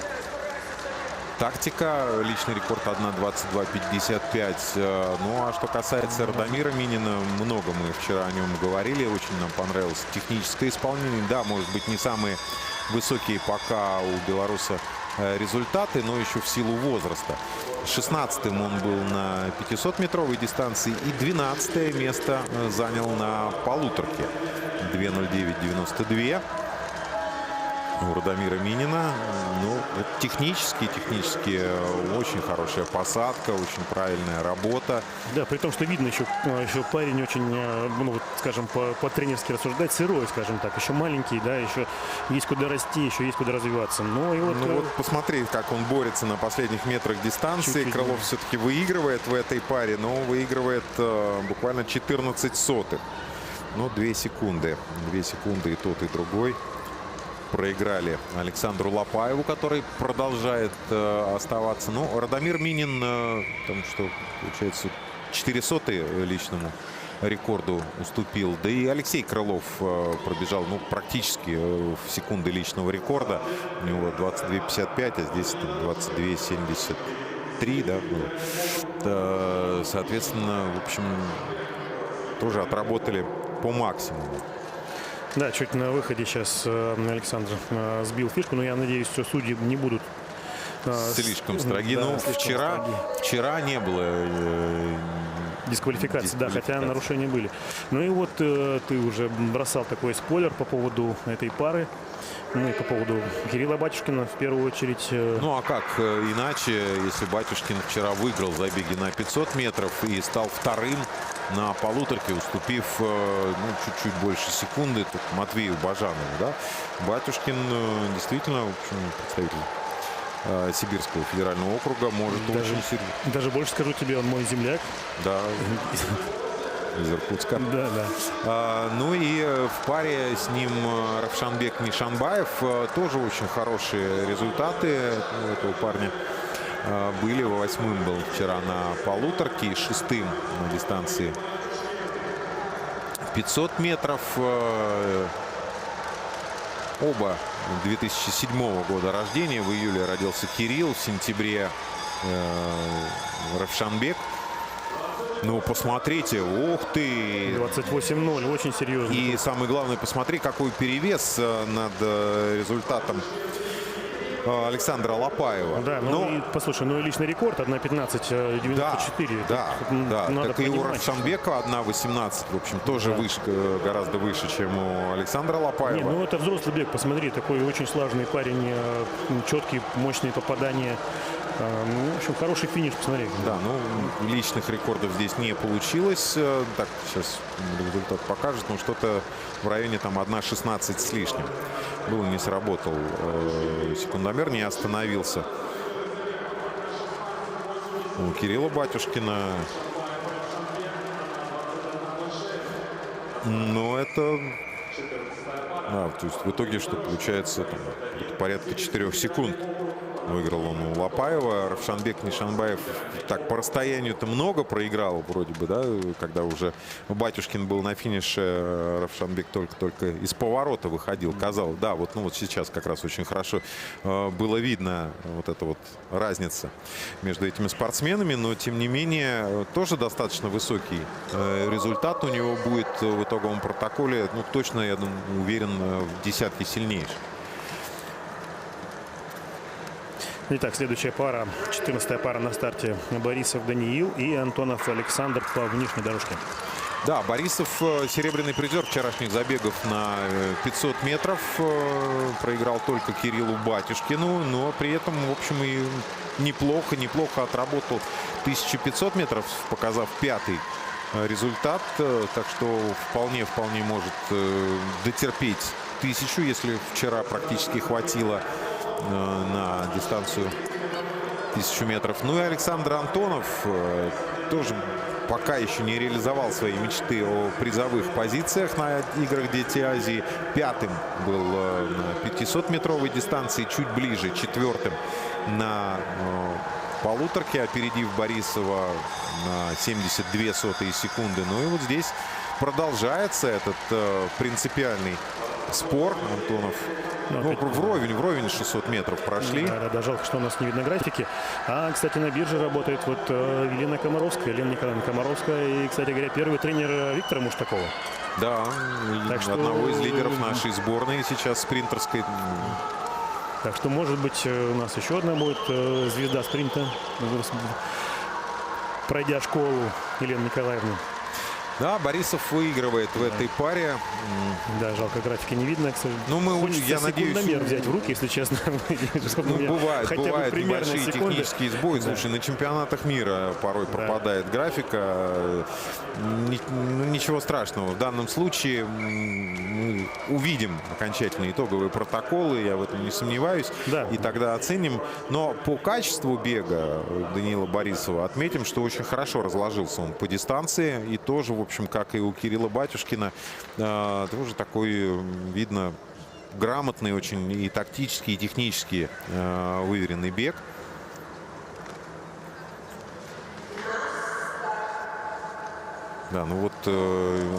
тактика. Личный рекорд 1:22:55. Ну а что касается Радомира Минина, много мы вчера о нем говорили. Очень нам понравилось техническое исполнение. Да, может быть, не самые высокие пока у белоруса результаты, но еще в силу возраста. 16-м он был на 500-метровой дистанции и 12 место занял на полуторке. 2:09:92. У Радомира Минина. Ну, технически очень хорошая посадка, очень правильная работа. Да, при том, что видно еще парень очень, ну, вот, скажем, по-тренерски рассуждать, сырой, скажем так. Еще маленький, да, еще есть куда расти, еще есть куда развиваться. Но и вот, ну вот посмотри, как он борется на последних метрах дистанции. Чуть-чуть, Крылов да. все-таки выигрывает в этой паре, но выигрывает буквально 14 сотых. Ну, 2 секунды. 2 секунды и тот, и другой проиграли Александру Лопаеву, который продолжает оставаться. Ну, Радомир Минин, потому что, получается, 400-й личному рекорду уступил. Да и Алексей Крылов пробежал, ну, практически в секунды личного рекорда. У него 22:55, а здесь 22:73, да, было. Соответственно, в общем, тоже отработали по максимуму. да, чуть на выходе сейчас Александр сбил фишку, но я надеюсь, что судьи не будут Слишком строги. Да, Ну, слишком строги. вчера не было Дисквалификации, да, хотя дисквалификации. нарушения были. Ну и вот ты уже бросал такой спойлер по поводу этой пары. Ну и по поводу Кирилла Батюшкина в первую очередь. Ну а как иначе, если Батюшкин вчера выиграл забеги на 500 метров и стал вторым на полуторке, уступив ну, чуть-чуть больше секунды тут Матвею Бажанову, да? Батюшкин действительно, в общем, представитель Сибирского федерального округа, может очень сильно. Даже больше скажу тебе, он мой земляк. Да, из Иркутска. Да, да. Ну и в паре с ним Равшанбек Нишанбаев. Тоже очень хорошие результаты у этого парня были. 8-м был вчера на полуторке, 6-м на дистанции 500 метров. Оба 2007 года рождения. В июле родился Кирилл, в сентябре Равшанбек. Ну, посмотрите, ух ты! 28-0, очень серьезно. И самое главное, посмотри, какой перевес над результатом Александра Лопаева. Да, ну и, послушай, ну и личный рекорд 1:15:94. Да. Надо Так и у понимать, что- Равшанбека 1:18, в общем, тоже Да. выше, гораздо выше, чем у Александра Лопаева. Не, ну это взрослый бег, посмотри, такой очень слаженный парень, четкие, мощные попадания. Ну, в общем, хороший финиш, посмотри. Да, ну, личных рекордов здесь не получилось. Так, сейчас результат покажет. Ну, что-то в районе там 1:16 с лишним. Было, не сработал. Секундомер не остановился. У Кирилла Батюшкина. Ну, это... то есть в итоге, что получается, там, порядка 4 секунд. Выиграл он у Лопаева. Равшанбек Нишанбаев так по расстоянию-то много проиграл вроде бы, да, когда уже Батюшкин был на финише, Равшанбек только из поворота выходил. Казалось, да, вот, ну, вот сейчас как раз очень хорошо было видно вот эта вот разница между этими спортсменами, но тем не менее тоже достаточно высокий результат у него будет в итоговом протоколе. Ну, точно, я думаю, уверен, в десятки сильнейших. Итак, следующая пара, 14-я пара на старте. Борисов Даниил и Антонов Александр по внешней дорожке. Да, Борисов серебряный призер вчерашних забегов на 500 метров. Проиграл только Кириллу Батюшкину, но при этом, в общем, и неплохо отработал 1500 метров, показав 5-й результат. Так что вполне может дотерпеть 1000, если вчера практически хватило на дистанцию 1000 метров. Ну и Александр Антонов тоже пока еще не реализовал свои мечты о призовых позициях на играх Дети Азии. Пятым был на 500-метровой дистанции, чуть ближе, четвертым на полуторке, опередив Борисова на 72 сотые секунды. Ну и вот здесь продолжается этот принципиальный спор. Антонов вровень 600 метров прошли. Да, жалко, что у нас не видно графики. А, кстати, на бирже работает вот Елена Николаевна Комаровская. И, кстати говоря, первый тренер Виктора Муштакова. Да, Так что... одного из лидеров нашей сборной сейчас спринтерской. Так что, может быть, у нас еще одна будет звезда спринта, пройдя школу Елены Николаевны. Да, Борисов выигрывает в этой паре. Да, жалко, графики не видно, к сожалению. Ну, Хочется я надеюсь, секундомер взять в руки, если честно. бывают примерно небольшие секунды. технические сбои. Да. Слушай, на чемпионатах мира порой пропадает графика. Ничего страшного. В данном случае мы увидим окончательные итоговые протоколы, я в этом не сомневаюсь. Да. И тогда оценим. Но по качеству бега Даниила Борисова отметим, что очень хорошо разложился он по дистанции. И тоже, в общем, как и у Кирилла Батюшкина, тоже такой, видно, грамотный очень и тактический, и технически выверенный бег. Да, ну вот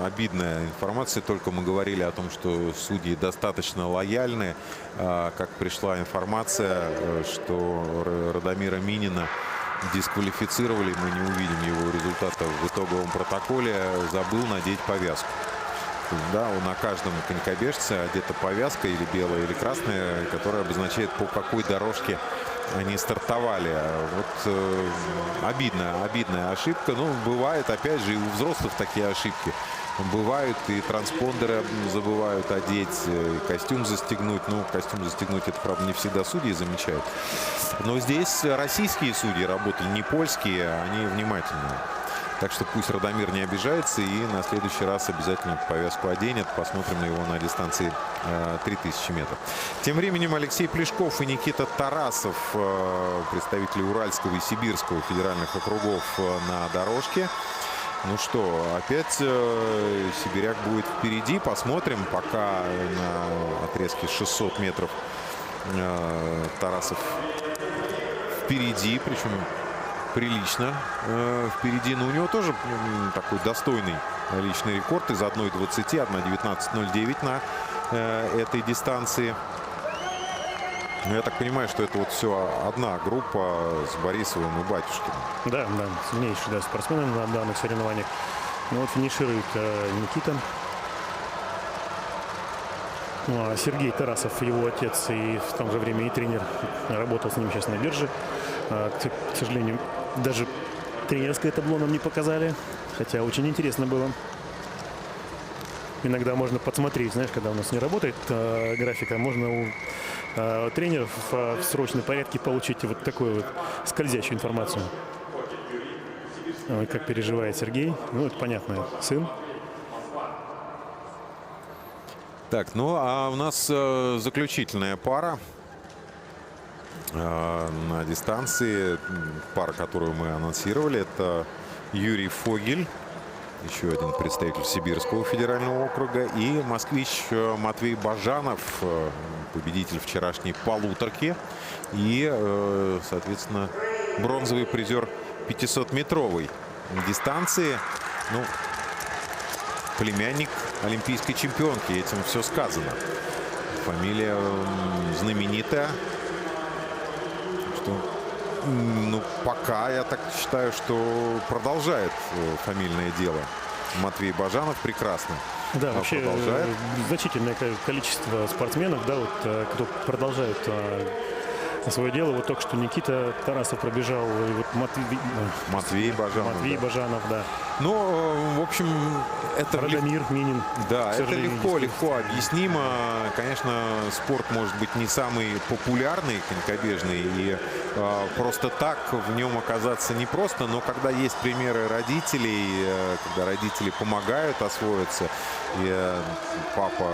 обидная информация. Только мы говорили о том, что судьи достаточно лояльны. Как пришла информация, что Радомира Минина дисквалифицировали, мы не увидим его результата в итоговом протоколе, забыл надеть повязку. Да, на каждом конькобежце одета повязка, или белая, или красная, которая обозначает, по какой дорожке они стартовали. Вот обидная ошибка. Ну, бывает, опять же, и у взрослых такие ошибки. Бывают, и транспондеры забывают одеть, и костюм застегнуть. Ну, костюм застегнуть, это, правда, не всегда судьи замечают. Но здесь российские судьи работали, не польские, они внимательные. Так что пусть Радомир не обижается и на следующий раз обязательно повязку оденет. Посмотрим на его на дистанции 3000 метров. Тем временем Алексей Плешков и Никита Тарасов, представители Уральского и Сибирского федеральных округов, на дорожке. Ну что, опять сибиряк будет впереди. Посмотрим. Пока на отрезке 600 метров Тарасов впереди. Причем прилично впереди. Но у него тоже такой достойный личный рекорд из 1:20, 1:19:09 на этой дистанции. Но я так понимаю, что это вот все одна группа с Борисовым и Батюшкиным. Да, сильнейшие спортсмены на данных соревнованиях. Ну вот финиширует Никита. Ну, а Сергей Тарасов, его отец, и в то же время и тренер, работал с ним сейчас на бирже. К сожалению, даже тренерское табло нам не показали, хотя очень интересно было. Иногда можно подсмотреть, знаешь, когда у нас не работает графика, можно у тренеров в срочном порядке получить вот такую вот скользящую информацию. Ой, как переживает Сергей. Ну, это понятно, сын. Так, ну а у нас заключительная пара на дистанции. Пара, которую мы анонсировали, это Юрий Фогель, еще один представитель Сибирского федерального округа, и москвич Матвей Бажанов, победитель вчерашней полуторки и, соответственно, бронзовый призер 500-метровой дистанции. Ну, племянник олимпийской чемпионки, этим все сказано. Фамилия знаменитая. Что, ну, пока я так считаю, что продолжает фамильное дело. Матвей Бажанов прекрасно. Да, вообще продолжает. Значительное количество спортсменов, да, вот, кто продолжает свое дело. Вот только что Никита Тарасов пробежал, и вот Матвей Бажанов, да. Ну, в общем, это Радомир Минин. Да, это легко объяснимо. Конечно, спорт может быть не самый популярный, конькобежный, и просто так в нем оказаться непросто. Но когда есть примеры родителей, когда родители помогают освоиться, и папа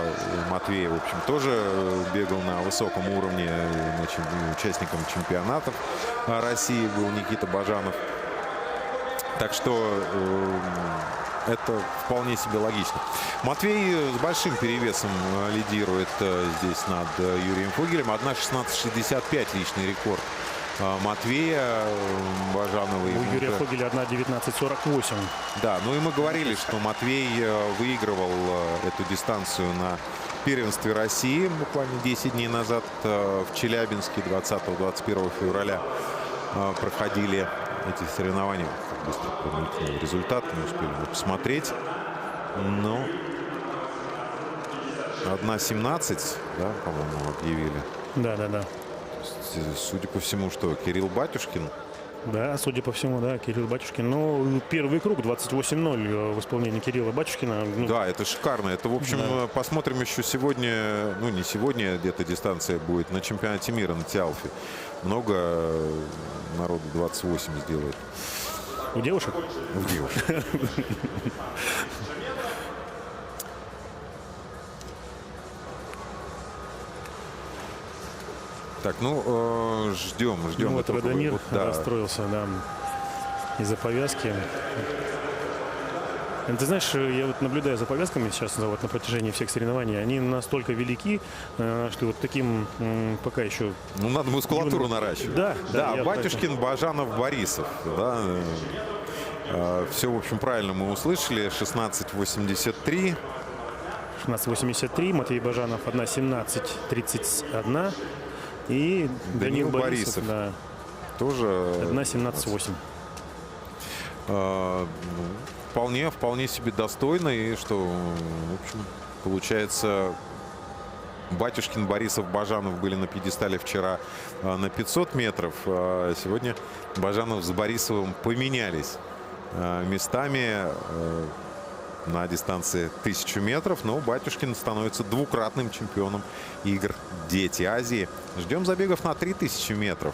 Матвей, в общем, тоже бегал на высоком уровне, участником чемпионатов России был Никита Бажанов. Так что это вполне себе логично. Матвей с большим перевесом лидирует здесь над Юрием Фогелем. 1:16:65 личный рекорд Матвея Бажанова. У Юрия Фогеля 1:19:48. Да, ну и мы говорили, что Матвей выигрывал эту дистанцию на первенстве России буквально 10 дней назад в Челябинске. 20-21 февраля проходили эти соревнования. Быстро промелькнул результат, не успели мы посмотреть. Но 1:17, да, по-моему, объявили. Да. Судя по всему, что Кирилл Батюшкин. Да, судя по всему, да, Кирилл Батюшкин. Но первый круг 28:0 в исполнении Кирилла Батюшкина. Ну, Да, это шикарно. Это, в общем, да. посмотрим еще сегодня, ну не сегодня, где-то дистанция будет, на чемпионате мира на Тиалфе. Много народу 28 сделает. У девушек? У девушек. Так, ну, ждем. Ну, вот этого. Радомир Вот, да. расстроился, да, из-за повязки. Ты знаешь, я вот наблюдаю за повязками сейчас вот, на протяжении всех соревнований. Они настолько велики, что вот таким пока еще... Ну, надо мускулатуру наращивать. Да, я Батюшкин, Бажанов, Борисов. Да. Все, в общем, правильно мы услышали. 16:83. 16:83. Матвей Бажанов 1:17:31. И Данил Борисов. Да, Тоже 1:17:8. Вполне себе достойно. И что, в общем, получается, Батюшкин, Борисов, Бажанов были на пьедестале вчера на 500 метров. А сегодня Бажанов с Борисовым поменялись местами на дистанции 1000 метров. Но Батюшкин становится двукратным чемпионом игр «Дети Азии». Ждем забегов на 3000 метров.